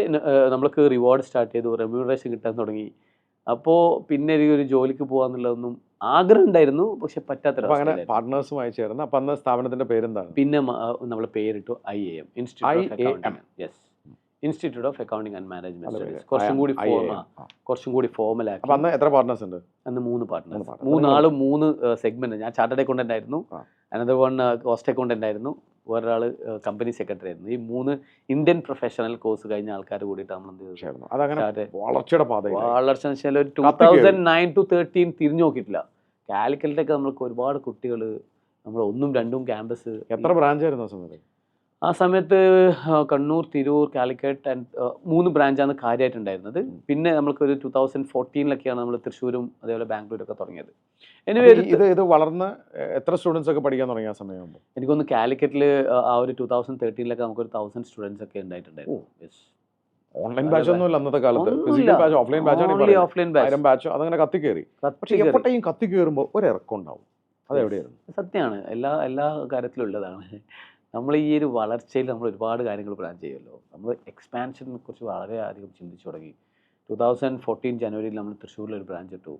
നമ്മൾക്ക് റിവാർഡ് സ്റ്റാർട്ട് ചെയ്തു, റെമ്യൂണറേഷൻ കിട്ടാൻ തുടങ്ങി. അപ്പോൾ പിന്നെ ഒരു ജോലിക്ക് പോകാന്നുള്ളതൊന്നും ആഗ്രഹം ഉണ്ടായിരുന്നു, പക്ഷെ പറ്റാത്ത പാർട്ട്നേഴ്സുമായി ചേർന്ന്. അപ്പം അന്ന് സ്ഥാപനത്തിന്റെ പേരെന്താണ്? പിന്നെ നമ്മൾ പേരിട്ടു IAM, institute of accounting and management studies. കുറച്ചും കൂടി ഫോമലാക്കി. അന്ന് എത്ര പാർട്ട്നേഴ്സ് ഉണ്ട്? അന്ന് 3 പാർട്ട്നേഴ്സ്, 3 ആളും 3 സെഗ്മെന്റ്. ഞാൻ ചാർട്ടേഡ് അക്കൗണ്ടന്റ് ആയിരുന്നു, അനദർ വൺ കോസ്റ്റ് അക്കൗണ്ടന്റ് ആയിരുന്നു, വേറൊരാൾ കമ്പനി സെക്രട്ടറി ആയിരുന്നു. ഈ 3 ഇന്ത്യൻ പ്രൊഫഷണൽ കോഴ്സ് കഴിഞ്ഞ ആൾക്കാർ കൂടിയിട്ട് നമ്മൾ എന്ത് ചെയ്തു, വളർച്ച വെച്ചാൽ ഒരു 2009 to 13 തിരിഞ്ഞു നോക്കിയിട്ടില്ല. കാലിക്കറ്റിലൊക്കെ നമ്മൾക്ക് ഒരുപാട് കുട്ടികൾ, നമ്മൾ 1-2 ക്യാമ്പസ്. എത്ര ബ്രാഞ്ച് ആയിരുന്നു ആ സമയത്ത്? ആ സമയത്ത് കണ്ണൂർ, തിരൂർ, കാലിക്കറ്റ് ആൻഡ് 3 ബ്രാഞ്ചാണ് കാര്യമായിട്ടുണ്ടായിരുന്നത്. പിന്നെ നമുക്കൊരു 2014 നമ്മൾ തൃശ്ശൂരും അതേപോലെ ബാംഗ്ലൂരൊക്കെ തുടങ്ങിയത്. എനിവേ ഇത് വളർന്ന് എത്ര സ്റ്റുഡൻസ് ഒക്കെ പഠിക്കാൻ തുടങ്ങിയ സമയമാകുമ്പോൾ? എനിക്കൊന്ന് കാലിക്കറ്റിൽ ആ ഒരു 2013 നമുക്കൊരു 1000 സ്റ്റുഡൻസ് ഒക്കെ ഉണ്ടായിട്ടുണ്ടായിരുന്നു. ഓൺലൈൻ ബാച്ച് ഒന്നുമില്ല അന്നത്തെ കാലത്ത്. Physical batch, offline batch, offline batch batch അതങ്ങനെ കത്തിക്കേറി. പക്ഷേ എപ്പോഴത്തേക്കും കത്തി കയറുമ്പോൾ ഒരു ഇറക്കം ഉണ്ടാവും. അതെവിടെയായിരുന്നു? സത്യമാണ്, എല്ലാ കാര്യത്തിലും ഉള്ളതാണ്. നമ്മൾ ഈ ഒരു വളർച്ചയിൽ നമ്മൾ ഒരുപാട് കാര്യങ്ങൾ പ്ലാൻ ചെയ്യുമല്ലോ. നമ്മൾ എക്സ്പാൻഷനെ കുറിച്ച് വളരെയധികം ചിന്തിച്ചു തുടങ്ങി. 2014 ജനുവരിയിൽ നമ്മൾ തൃശ്ശൂരിൽ ഒരു ബ്രാഞ്ച് ഇട്ടു.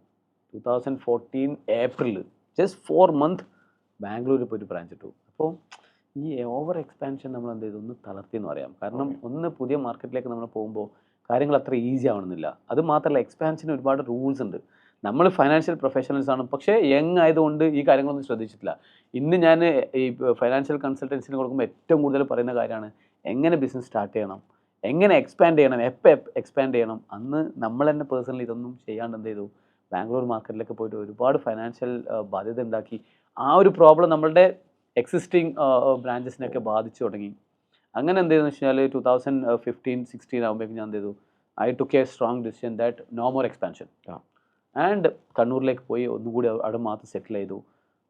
2014 ഏപ്രിൽ ജസ്റ്റ് 4 months ബാംഗ്ലൂരിൽ പോയി ഒരു ബ്രാഞ്ച് ഇട്ടു. അപ്പോൾ ഈ ഓവർ എക്സ്പാൻഷൻ നമ്മൾ എന്ത് ചെയ്തു, ഒന്ന് തളർത്തിയെന്ന് പറയാം. കാരണം ഒന്ന് പുതിയ മാർക്കറ്റിലേക്ക് നമ്മൾ പോകുമ്പോൾ കാര്യങ്ങൾ അത്ര ഈസി ആവണമെന്നില്ല. അത് മാത്രമല്ല, എക്സ്പാൻഷന് ഒരുപാട് റൂൾസ് ഉണ്ട്. നമ്മൾ ഫൈനാൻഷ്യൽ പ്രൊഫഷണൽസ് ആണ്, പക്ഷേ യങ് ആയതുകൊണ്ട് ഈ കാര്യങ്ങളൊന്നും ശ്രദ്ധിച്ചിട്ടില്ല. ഇന്ന് ഞാൻ ഈ ഫൈനാൻഷ്യൽ കൺസൾട്ടൻസിന് കൊടുക്കുമ്പോൾ ഏറ്റവും കൂടുതൽ പറയുന്ന കാര്യമാണ് എങ്ങനെ ബിസിനസ് സ്റ്റാർട്ട് ചെയ്യണം, എങ്ങനെ എക്സ്പാൻഡ് ചെയ്യണം, എപ്പോൾ എക്സ്പാൻഡ് ചെയ്യണം. അന്ന് നമ്മൾ തന്നെ പേഴ്സണലി ഇതൊന്നും ചെയ്യാണ്ട് എന്ത് ചെയ്തു, ബാംഗ്ലൂർ മാർക്കറ്റിലേക്ക് പോയിട്ട് ഒരുപാട് ഫൈനാൻഷ്യൽ ബാധ്യത ഉണ്ടാക്കി. ആ ഒരു പ്രോബ്ലം നമ്മളുടെ എക്സിസ്റ്റിംഗ് ബ്രാഞ്ചസിനെയൊക്കെ ബാധിച്ചു തുടങ്ങി. അങ്ങനെ എന്ത് ചെയ്തെന്ന് വെച്ച് കഴിഞ്ഞാൽ 2015-16 ആകുമ്പോഴേക്കും ഞാൻ എന്ത് ചെയ്തു, I took a strong decision that no more expansion and കണ്ണൂരിലേക്ക് പോയി ഒന്നുകൂടി അവിടെ മാത്രം സെറ്റിൽ ചെയ്തു.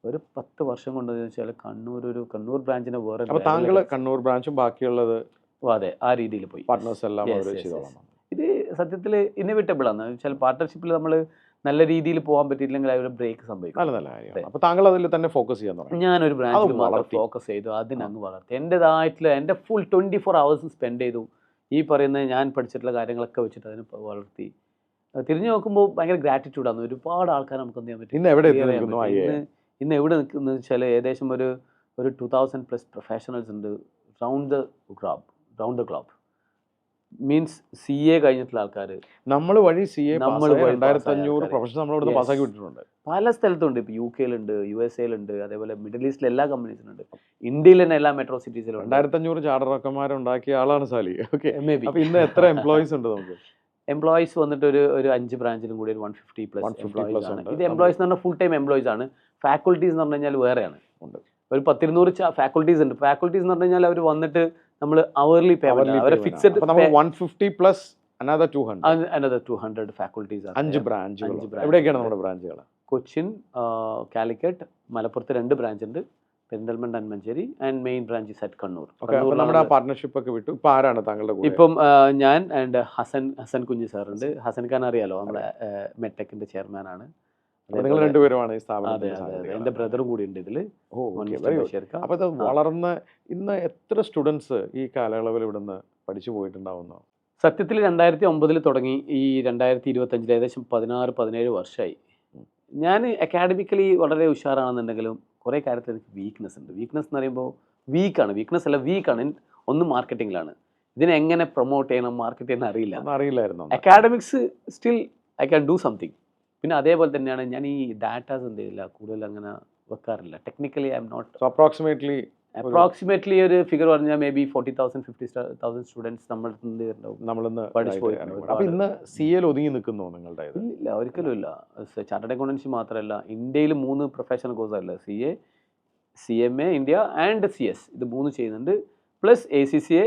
ഒരു 10 വർഷം കൊണ്ട് വെച്ചാൽ കണ്ണൂർ ബ്രാഞ്ചിനെ വേറെ താങ്കൾ കണ്ണൂർ ബ്രാഞ്ചും ബാക്കിയുള്ളത് അതെ ആ രീതിയിൽ പോയി. പാർട്ട്നേഴ്സ് എല്ലാം ഇത് സത്യത്തിൽ ഇന്നോവേറ്റബിൾ ആണ്. വെച്ചാൽ പാർട്ട്ണർഷിപ്പിൽ നമ്മൾ നല്ല രീതിയിൽ പോകാൻ പറ്റിയില്ലെങ്കിൽ ഒരു ബ്രേക്ക് സംഭവിക്കും. നല്ല കാര്യം. അപ്പോൾ താങ്കൾ അതിൽ തന്നെ ഫോക്കസ് ചെയ്യാൻ തുടങ്ങി. ഞാനൊരു ബ്രാഞ്ചിൽ മാത്രം ഫോക്കസ് ചെയ്തു, അതിനങ്ങ് വളർത്തി. എൻ്റെതായിട്ടുള്ള എൻ്റെ ഫുൾ 24 hours സ്പെൻഡ് ചെയ്തു. ഈ പറയുന്ന ഞാൻ പഠിച്ചിട്ടുള്ള കാര്യങ്ങളൊക്കെ വെച്ചിട്ട് അതിനെ വളർത്തി. തിരിഞ്ഞു നോക്കുമ്പോൾ ഭയങ്കര ഗ്രാറ്റിറ്റ്യൂഡാണ്. ഒരുപാട് ആൾക്കാർ നമുക്ക് എന്ത് ചെയ്യാൻ പറ്റും. ഇന്ന് എവിടെ നിൽക്കുന്നത് വെച്ചാൽ ഏകദേശം ഒരു 2000+ പ്രൊഫഷണൽസ് ഉണ്ട് round the club. Means CA കഴിഞ്ഞിട്ടുള്ള ആൾക്കാർ നമ്മൾ വഴി CA 2500 പ്രൊഫഷണൽ നമ്മളിവിടെ പാസ്സാക്കി വിട്ടിട്ടുണ്ട്. പല സ്ഥലത്തുണ്ട്. ഇപ്പോൾ UK യിലുണ്ട്, USA യിലുണ്ട്, അതേപോലെ മിഡിൽ ഈസ്റ്റിലെ എല്ലാ കമ്പനീസിലുണ്ട്, ഇന്ത്യയിൽ തന്നെ എല്ലാ മെട്രോ സിറ്റീസിലും 2500 ചാർട്ടർമാരുണ്ടാക്കിയ ആളാണ് സാലി. ഓക്കെ, അപ്പോൾ ഇന്ന് എത്ര എംപ്ലോയീസ് ഉണ്ട് നമുക്ക്? എംപ്ലോയീസ് വന്നിട്ട് ഒരു 5 ബ്രാഞ്ചിലും കൂടി ഒരു 150+ എംപ്ലോയീസ് ആണ്. ഇത് എംപ്ലോയീസ് എന്ന് പറഞ്ഞാൽ ഫുൾ ടൈം എംപ്ലോയീസ് ആണ്. ഫാക്കൽറ്റീസ് എന്ന് പറഞ്ഞു കഴിഞ്ഞാൽ വേറെയാണ്. ഒരു 10-200 ഫാക്കൽറ്റീസ് ഉണ്ട്. ഫാക്കൽറ്റീസ് എന്ന് പറഞ്ഞു കഴിഞ്ഞാൽ അവർ വന്നിട്ട് നമ്മൾ അവർലി പേയ്മെന്റ്, അവരെ ഫിക്സഡ് 150+ another 200 ഫാക്കൽറ്റീസ് ആണ്. 5 ബ്രാഞ്ചുകൾ. എവിടെയൊക്കെയാണ് നമ്മുടെ ബ്രാഞ്ചുകൾ? കൊച്ചിൻ, കാലിക്കറ്റ്, മലപ്പുറത്ത് 2 ബ്രാഞ്ച് ഉണ്ട്, Perinthalmanna and Manjeri, and main branch is at Kannur. നമ്മുടെ പാർട്ണർഷിപ്പ് ഒക്കെ വിട്ടു. ഇപ്പൊ ആരാണ് താങ്കളുടെ കൂടെ? ഇപ്പം ഞാൻ ആൻഡ് ഹസൻ കുഞ്ഞി സാറുണ്ട്. ഹസൻ ഖാൻ അറിയാലോ, നമ്മുടെ മെറ്റെക്കിന്റെ ചെയർമാൻ ആണ്. നിങ്ങൾ രണ്ടുപേരുമാണ് ഈ സ്ഥാപനം? എന്റെ ബ്രദറും കൂടി ഉണ്ട് ഇതില്. അപ്പൊ ഇത് വളർന്ന് ഇന്ന് എത്ര സ്റ്റുഡൻസ് ഈ കാലയളവിൽ ഇവിടുന്ന് പഠിച്ചു പോയിട്ടുണ്ടാവുന്നു? സത്യത്തിൽ 2009 തുടങ്ങി, ഈ 2025 ഏകദേശം 16-17 വർഷമായി. ഞാൻ അക്കാഡമിക്കലി വളരെ ഉഷാറാണെന്നുണ്ടെങ്കിലും കുറേ കാര്യത്തിൽ എനിക്ക് വീക്ക്നെസ് ഉണ്ട്. വീക്ക്നെസ് എന്ന് പറയുമ്പോൾ വീക്കാണ്. ഒന്ന് മാർക്കറ്റിങ്ങിലാണ്. ഇതിനെ എങ്ങനെ പ്രൊമോട്ട് ചെയ്യണം, മാർക്കറ്റ് ചെയ്യണം അറിയില്ലായിരുന്നു. Academics still I can do something. പിന്നെ അതേപോലെ തന്നെയാണ് ഞാൻ ഈ ഡാറ്റാസ് എന്ത് ചെയ്യില്ല, കൂടുതൽ അങ്ങനെ വെക്കാറില്ല. Technically I'm not. Approximately ഒരു ഫിഗർ പറഞ്ഞാൽ മേ ബി 40,000-50,000 സ്റ്റുഡൻസ് നമ്മളിന്ന് പഠിച്ചു പോയിട്ടുണ്ട്. അപ്പോൾ ഇന്ന് CA ഒതുങ്ങി നിൽക്കുന്നോ നിങ്ങളുടെ? ഇല്ല, ഒരിക്കലും ഇല്ല. ചാർട്ടേഡ് അക്കൗണ്ടൻസി മാത്രമല്ല, ഇന്ത്യയിൽ 3 പ്രൊഫഷണൽ കോഴ്സല്ല, CA, CMA India and CS. ഇത് 3 ചെയ്യുന്നുണ്ട്. Plus ACCA,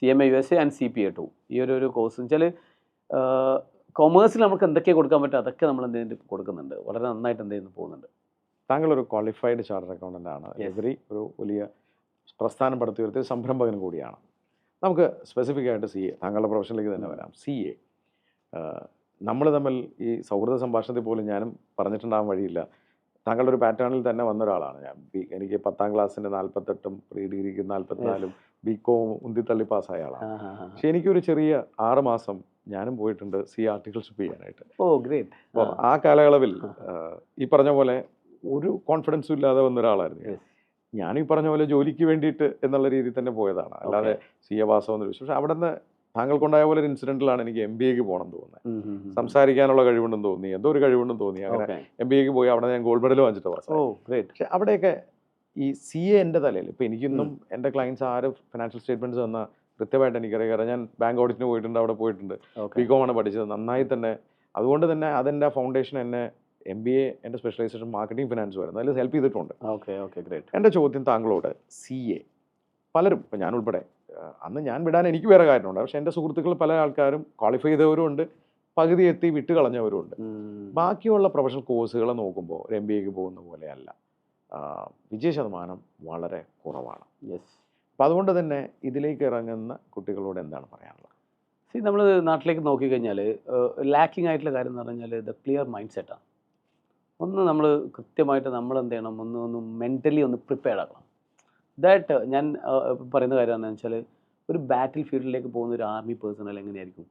CMA USA and CPA 2. ഈ ഒരു കോഴ്സ് വെച്ചാൽ കൊമേഴ്സിൽ നമുക്ക് എന്തൊക്കെ കൊടുക്കാൻ പറ്റും അതൊക്കെ നമ്മൾ എന്തെങ്കിലും കൊടുക്കുന്നുണ്ട്. വളരെ നന്നായിട്ട് എന്തെങ്കിലും പോകുന്നുണ്ട്. താങ്കൾ ഒരു ക്വാളിഫൈഡ് ചാർട്ടേഡ് അക്കൗണ്ടൻ്റ് ആണ്. ഒരു വലിയ പ്രസ്ഥാനം പടുത്തുയർത്തിയ സംരംഭകൻ കൂടിയാണ്. നമുക്ക് സ്പെസിഫിക് ആയിട്ട് CA, താങ്കളുടെ പ്രൊഫഷനിലേക്ക് തന്നെ വരാം. CA നമ്മൾ തമ്മിൽ ഈ സൗഹൃദ സംഭാഷണത്തിൽ പോലും ഞാനും പറഞ്ഞിട്ടുണ്ടാകാൻ വഴിയില്ല. താങ്കളുടെ ഒരു പാറ്റേണിൽ തന്നെ വന്ന ഒരാളാണ് ഞാൻ. എനിക്ക് 10ാം ക്ലാസ്സിൻ്റെ 48ഉം പ്രീ ഡിഗ്രിക്ക് 44ഉം BCom ഉന്തിത്തള്ളി പാസ്സായ ആളാണ്. പക്ഷെ എനിക്കൊരു ചെറിയ 6 മാസം ഞാനും പോയിട്ടുണ്ട് CA ആർട്ടിക്കിൾഷിപ്പ് ചെയ്യാനായിട്ട്. ഗ്രേറ്റ്. അപ്പോൾ ആ കാലയളവിൽ ഈ പറഞ്ഞ പോലെ ഒരു കോൺഫിഡൻസും ഇല്ലാതെ വന്ന ഒരാളായിരുന്നു ഞാൻ. ഈ പറഞ്ഞ പോലെ ജോലിക്ക് വേണ്ടിയിട്ട് എന്നുള്ള രീതിയിൽ തന്നെ പോയതാണ്, അല്ലാതെ CA പാസ്സാവുന്ന വിഷയം. പക്ഷെ അവിടെ നിന്ന് താങ്കൾക്കുണ്ടായ പോലെ ഒരു ഇൻസിഡൻറ്റിലാണ് എനിക്ക് MBAക്ക് പോകണം തോന്നുന്നത്. സംസാരിക്കാനുള്ള കഴിവുണ്ടെന്ന് തോന്നി, എന്തോ ഒരു കഴിവുണ്ടെന്ന് തോന്നി. അങ്ങനെ MBAക്ക് പോയി അവിടെ ഞാൻ ഗോൾഡ് മെഡൽ വാങ്ങിച്ചിട്ട് പാസ്സായി. പക്ഷെ അവിടെയൊക്കെ ഈ CA എൻ്റെ തലയിൽ ഇപ്പോൾ എനിക്കിന്നും എൻ്റെ ക്ലയൻസ് ആര് ഫിനാൻഷ്യൽ സ്റ്റേറ്റ്മെൻറ്റ്സ് തന്ന കൃത്യമായിട്ട് എനിക്കറിയാം. കാരണം ഞാൻ ബാങ്ക് ഓഡിറ്റിന് പോയിട്ടുണ്ട്, അവിടെ പോയിട്ടുണ്ട്. BCom ആണ് പഠിച്ചത് നന്നായി തന്നെ. അതുകൊണ്ട് തന്നെ അതെൻ്റെ ഫൗണ്ടേഷൻ എന്നെ MBA എൻ്റെ സ്പെഷ്യലൈസേഷൻ മാർക്കറ്റിംഗ് ഫിനാൻസ് വരുന്നത് അതിൽ ഹെൽപ്പ് ചെയ്തിട്ടുണ്ട്. ഗ്രേറ്റ്. എൻ്റെ ചോദ്യം താങ്കളോട്, CA പലരും, ഇപ്പം ഞാൻ ഉൾപ്പെടെ, അന്ന് ഞാൻ വിടാൻ എനിക്ക് വേറെ കാര്യമുണ്ട്, പക്ഷേ എൻ്റെ സുഹൃത്തുക്കൾ പല ആൾക്കാരും ക്വാളിഫൈ ചെയ്തവരും ഉണ്ട്, പകുതി എത്തി വിട്ട് കളഞ്ഞവരും ഉണ്ട്. ബാക്കിയുള്ള പ്രൊഫഷണൽ കോഴ്സുകൾ നോക്കുമ്പോൾ ഒരു MBAക്ക് പോകുന്ന പോലെയല്ല, വിജയ ശതമാനം വളരെ കുറവാണ്. യെസ്. അപ്പം അതുകൊണ്ട് തന്നെ ഇതിലേക്ക് ഇറങ്ങുന്ന കുട്ടികളോട് എന്താണ് പറയാനുള്ളത്? നമ്മൾ നാട്ടിലേക്ക് നോക്കിക്കഴിഞ്ഞാൽ ലാക്കിംഗ് ആയിട്ടുള്ള കാര്യം എന്ന് പറഞ്ഞാൽ ദ ക്ലിയർ മൈൻഡ് സെറ്റാണ്. ഒന്ന് നമ്മൾ കൃത്യമായിട്ട് നമ്മൾ എന്ത് ചെയ്യണം, ഒന്ന് മെൻ്റലി ഒന്ന് പ്രിപ്പയർഡ് ആക്കണം. ദാറ്റ് ഞാൻ പറയുന്ന കാര്യം എന്താണെന്ന് വെച്ചാൽ, ഒരു ബാറ്റിൽ ഫീൽഡിലേക്ക് പോകുന്ന ഒരു ആർമി പേഴ്സണൽ എങ്ങനെയായിരിക്കും?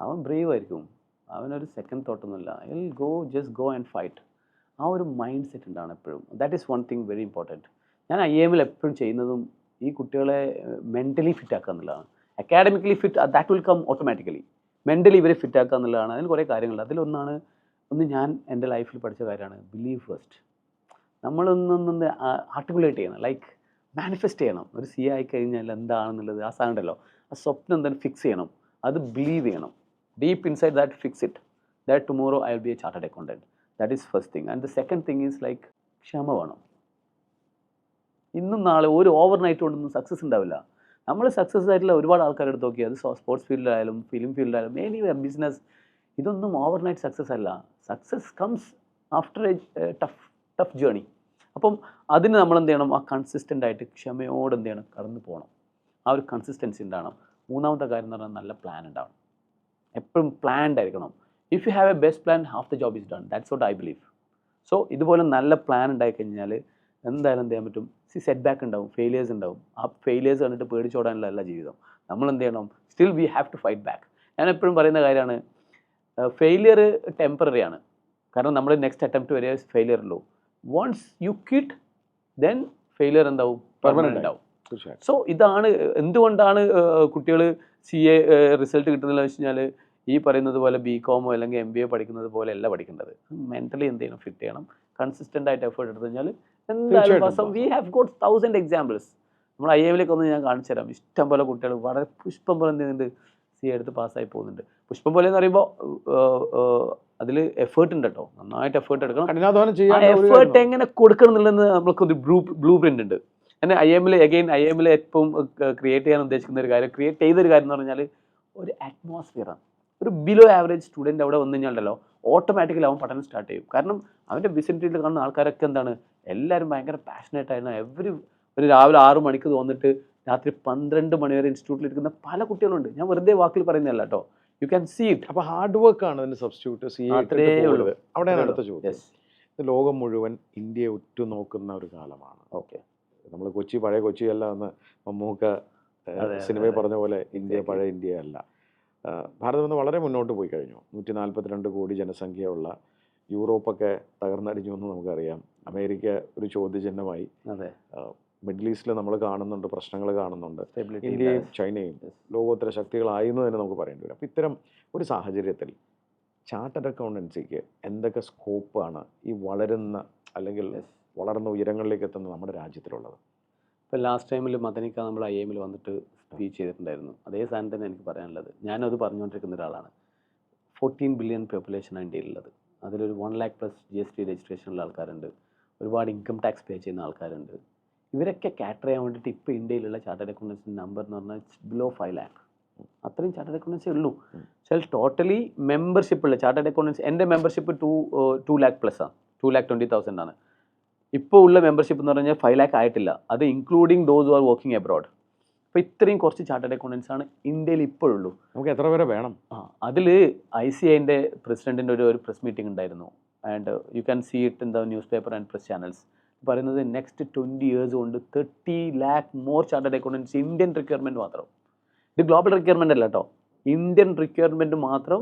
അവൻ ബ്രേവ് ആയിരിക്കും, അവനൊരു സെക്കൻഡ് തോട്ടൊന്നുമില്ല, I will just go and fight. ആ ഒരു മൈൻഡ് സെറ്റ് ഉണ്ടാണ് എപ്പോഴും. That is one thing very important. ഞാൻ IIMൽ എപ്പോഴും ചെയ്യുന്നതും ഈ കുട്ടികളെ മെൻ്റലി ഫിറ്റ് ആക്കുക എന്നുള്ളതാണ്. Academically fit that will come automatically. Mentally ഇവരെ ഫിറ്റ് ആക്കുക എന്നുള്ളതാണ്. അതിന് കുറേ കാര്യങ്ങളുണ്ട്. അതിലൊന്നാണ്, ഞാൻ എൻ്റെ ലൈഫിൽ പഠിച്ച കാര്യമാണ് ബിലീവ് ഫസ്റ്റ്. നമ്മളൊന്നൊന്ന് ആർട്ടിക്കുലേറ്റ് ചെയ്യണം, ലൈക്ക് മാനിഫെസ്റ്റ് ചെയ്യണം. ഒരു CA ആയിക്കഴിഞ്ഞാൽ എന്താണെന്നുള്ളത് ആ സാധനം ഉണ്ടല്ലോ, ആ സ്വപ്നം എന്തായാലും ഫിക്സ് ചെയ്യണം, അത് ബിലീവ് ചെയ്യണം. Deep inside that fix it, that tomorrow I will be A chartered accountant. That is first thing. And the second thing is like ക്ഷമ വേണം. ഇന്നും നാളെ ഒരു ഓവർനൈറ്റ് കൊണ്ടൊന്നും സക്സസ് ഉണ്ടാവില്ല. നമ്മൾ സക്സസ് ആയിട്ടുള്ള ഒരുപാട് ആൾക്കാരെ എടുത്ത് നോക്കി, അത് സ്പോർട്സ് ഫീൽഡിലായാലും ഫിലിം ഫീൽഡിലായാലും എനിവെയർ ബിസിനസ്, ഇതൊന്നും ഓവർനൈറ്റ് സക്സസ് അല്ല. Success comes after A tough journey. അപ്പം അതിന് നമ്മൾ എന്ത് ചെയ്യണം, ആ കൺസിസ്റ്റൻ്റ് ആയിട്ട് ക്ഷമയോടെ എന്ത് ചെയ്യണം, കടന്നു പോകണം. ആ ഒരു കൺസിസ്റ്റൻസി ഉണ്ടാവണം. മൂന്നാമത്തെ കാര്യം എന്ന് പറഞ്ഞാൽ നല്ല പ്ലാൻ ഉണ്ടാവണം. എപ്പോഴും പ്ലാൻഡ് ആയിരിക്കണം. If you have A best plan, half the job is done. That's what I believe. So ഇതുപോലെ നല്ല പ്ലാൻ ഉണ്ടായിക്കഴിഞ്ഞാൽ എന്തായാലും എന്ത് ചെയ്യാൻ പറ്റും. സെറ്റ് ബാക്ക് ഉണ്ടാവും, ഫെയിലിയേഴ്സ് ഉണ്ടാവും. ആ ഫെയിലിയേഴ്സ് കണ്ടിട്ട് പേടിച്ചോടാനുള്ള ജീവിതം. നമ്മൾ എന്ത് ചെയ്യണം, still we have to fight back. ഞാൻ എപ്പോഴും പറയുന്ന കാര്യമാണ്, ഫെയിലിയർ ടെമ്പററി ആണ്. കാരണം നമ്മൾ നെക്സ്റ്റ് അറ്റംപ്റ്റ് വരെ ഫെയിലിയർ ഉള്ളൂ. Once you quit, then failure എന്താവും, പെർമനൻ്റ് ഉണ്ടാവും. സോ ഇതാണ് എന്തുകൊണ്ടാണ് കുട്ടികൾ CA റിസൾട്ട് കിട്ടുന്നില്ല വെച്ച് കഴിഞ്ഞാൽ, ഈ പറയുന്നത് പോലെ BCom അല്ലെങ്കിൽ MBA പഠിക്കുന്നത് പോലെ അല്ല പഠിക്കേണ്ടത്. മെൻ്റലി എന്ത് ചെയ്യണം, ഫിറ്റ് ചെയ്യണം. കൺസിസ്റ്റൻ്റ് ആയിട്ട് എഫേർട്ട് എടുത്തു കഴിഞ്ഞാൽ എന്തായാലും വി ഹാവ് ഗോട്ട് 1000 എക്സാമ്പിൾസ്. നമ്മൾ IIMലേക്ക് ഒന്ന് ഞാൻ കാണിച്ചു തരാം. ഇഷ്ടം പോലെ കുട്ടികൾ വളരെ പുഷ്പം പോലെ എന്ത് ചെയ്യുന്നുണ്ട്, CA എടുത്ത് പാസ്സായി പോകുന്നുണ്ട്. പുഷ്പം പോലെ എന്ന് പറയുമ്പോൾ അതിൽ എഫേർട്ട് ഉണ്ട് കേട്ടോ, നന്നായിട്ട് എഫേർട്ട് എടുക്കണം. എഫേർട്ട് എങ്ങനെ കൊടുക്കണം എന്നുള്ളത് നമ്മൾക്കൊരു ബ്ലൂ പ്രിൻ്റ് ഉണ്ട്. എന്നെ IIMൽ ഏറ്റവും ക്രിയേറ്റ് ചെയ്യാൻ ഉദ്ദേശിക്കുന്ന ഒരു കാര്യം, ക്രിയേറ്റ് ചെയ്തൊരു കാര്യം എന്ന് പറഞ്ഞാൽ ഒരു അറ്റ്മോസ്ഫിയറാണ്. ഒരു ബിലോ ആവറേജ് സ്റ്റുഡൻറ്റ് അവിടെ വന്നു കഴിഞ്ഞാലോ ഓട്ടോമാറ്റിക്കലി അവൻ പഠനം സ്റ്റാർട്ട് ചെയ്യും. കാരണം അവൻ്റെ വിസിനിറ്റിയിൽ കാണുന്ന ആൾക്കാരൊക്കെ എന്താണ്, എല്ലാവരും ഭയങ്കര പാഷനേറ്റ് ആയിരുന്നു. ഒരു രാവിലെ 6 മണിക്ക് തോന്നിട്ട് രാത്രി 12 മണി വരെ ഇൻസ്റ്റിറ്റ്യൂട്ടിൽ ഇരിക്കുന്ന പല കുട്ടികളുണ്ട്. ഞാൻ വെറുതെ വാക്കിൽ പറയുന്നതല്ല കേട്ടോ, യു ക്യാൻ സീ ഇറ്റ്. അപ്പോൾ ഹാർഡ് വർക്ക് ആണ് അതിൻ്റെ സബ്സ്റ്റിറ്റ്യൂട്ട്. അത്രേ ഉള്ളൂ. അവിടെയാണ് അടുത്ത ചോദ്യം. ലോകം മുഴുവൻ ഇന്ത്യയെ ഉറ്റുനോക്കുന്ന ഒരു കാലമാണ്. ഓക്കെ, നമ്മൾ പഴയ കൊച്ചിയല്ല എന്ന് മമ്മൂക്ക സിനിമയിൽ പറഞ്ഞ പോലെ ഇന്ത്യ പഴയ ഇന്ത്യ അല്ല. ഭാരതം ഇന്ന് വളരെ മുന്നോട്ട് പോയി കഴിഞ്ഞു. 142 കോടി ജനസംഖ്യയുള്ള യൂറോപ്പൊക്കെ തകർന്നടിഞ്ഞു എന്ന് നമുക്കറിയാം. അമേരിക്ക ഒരു ചോദ്യചിഹ്നമായി. മിഡിൽ ഈസ്റ്റിൽ നമ്മൾ കാണുന്നുണ്ട്, പ്രശ്നങ്ങൾ കാണുന്നുണ്ട്. ഇന്ത്യയും ചൈനയും ലോകോത്തര ശക്തികളായിരുന്നു തന്നെ നമുക്ക് പറയേണ്ടി വരും. അപ്പോൾ ഇത്തരം ഒരു സാഹചര്യത്തിൽ ചാർട്ടേഡ് അക്കൗണ്ടൻസിക്ക് എന്തൊക്കെ സ്കോപ്പാണ് ഈ വളരുന്ന അല്ലെങ്കിൽ വളർന്ന ഉയരങ്ങളിലേക്ക് എത്തുന്ന നമ്മുടെ രാജ്യത്തിലുള്ളത്? ഇപ്പോൾ ലാസ്റ്റ് ടൈമിൽ മദനിക്ക നമ്മൾ IIMൽ വന്നിട്ട് സ്പീച്ച് ചെയ്തിട്ടുണ്ടായിരുന്നു. അതേ സാധനം തന്നെ എനിക്ക് പറയാനുള്ളത്. ഞാനത് പറഞ്ഞുകൊണ്ടിരിക്കുന്ന ഒരാളാണ്. 14 ബില്യൺ പോപ്പുലേഷനാണ് ഇന്ത്യയിലുള്ളത്. അതിലൊരു 1 lakh പ്ലസ് GST രജിസ്ട്രേഷനുള്ള ആൾക്കാരുണ്ട്. ഒരുപാട് ഇൻകം ടാക്സ് പേ ചെയ്യുന്ന ആൾക്കാരുണ്ട്. ഇവരൊക്കെ കാറ്റർ ചെയ്യാൻ വേണ്ടിയിട്ട് ഇപ്പോൾ ഇന്ത്യയിലുള്ള ചാർട്ടേഡ് അക്കൗണ്ടൻസിൻ്റെ നമ്പർ എന്ന് പറഞ്ഞാൽ ബിലോ 5 lakh. അത്രയും ചാർട്ടേഡ് അക്കൗണ്ടൻസേ ഉള്ളൂ. പക്ഷേ ടോട്ടലി മെമ്പർഷിപ്പ് ഉള്ള ചാർട്ടേഡ് അക്കൗണ്ടൻസ്, എൻ്റെ മെമ്പർഷിപ്പ് 2 lakh പ്ലസ് ആണ്, 2,20,000 ആണ്. ഇപ്പോൾ ഉള്ള മെമ്പർഷിപ്പ് എന്ന് പറഞ്ഞാൽ 5 lakh ആയിട്ടില്ല. അത് including those are working abroad. അപ്പോൾ ഇത്രയും കുറച്ച് ചാർട്ടേഡ് അക്കൗണ്ടൻസ് ആണ് ഇന്ത്യയിൽ ഇപ്പോഴുള്ളൂ. നമുക്ക് എത്ര പേരെ വേണം? അതിൽ ICAIൻ്റെ പ്രസിഡൻറ്റിൻ്റെ ഒരു പ്രസ് മീറ്റിംഗ് ഉണ്ടായിരുന്നു. And you can see it in the newspaper and press channels. പറയുന്നത് നെക്സ്റ്റ് 20 years കൊണ്ട് 30 lakh more chartered accountants, Indian requirement മാത്രം. ഇത് ഗ്ലോബൽ റിക്വയർമെൻ്റ് അല്ല കേട്ടോ, ഇന്ത്യൻ റിക്വയർമെൻറ്റ് മാത്രം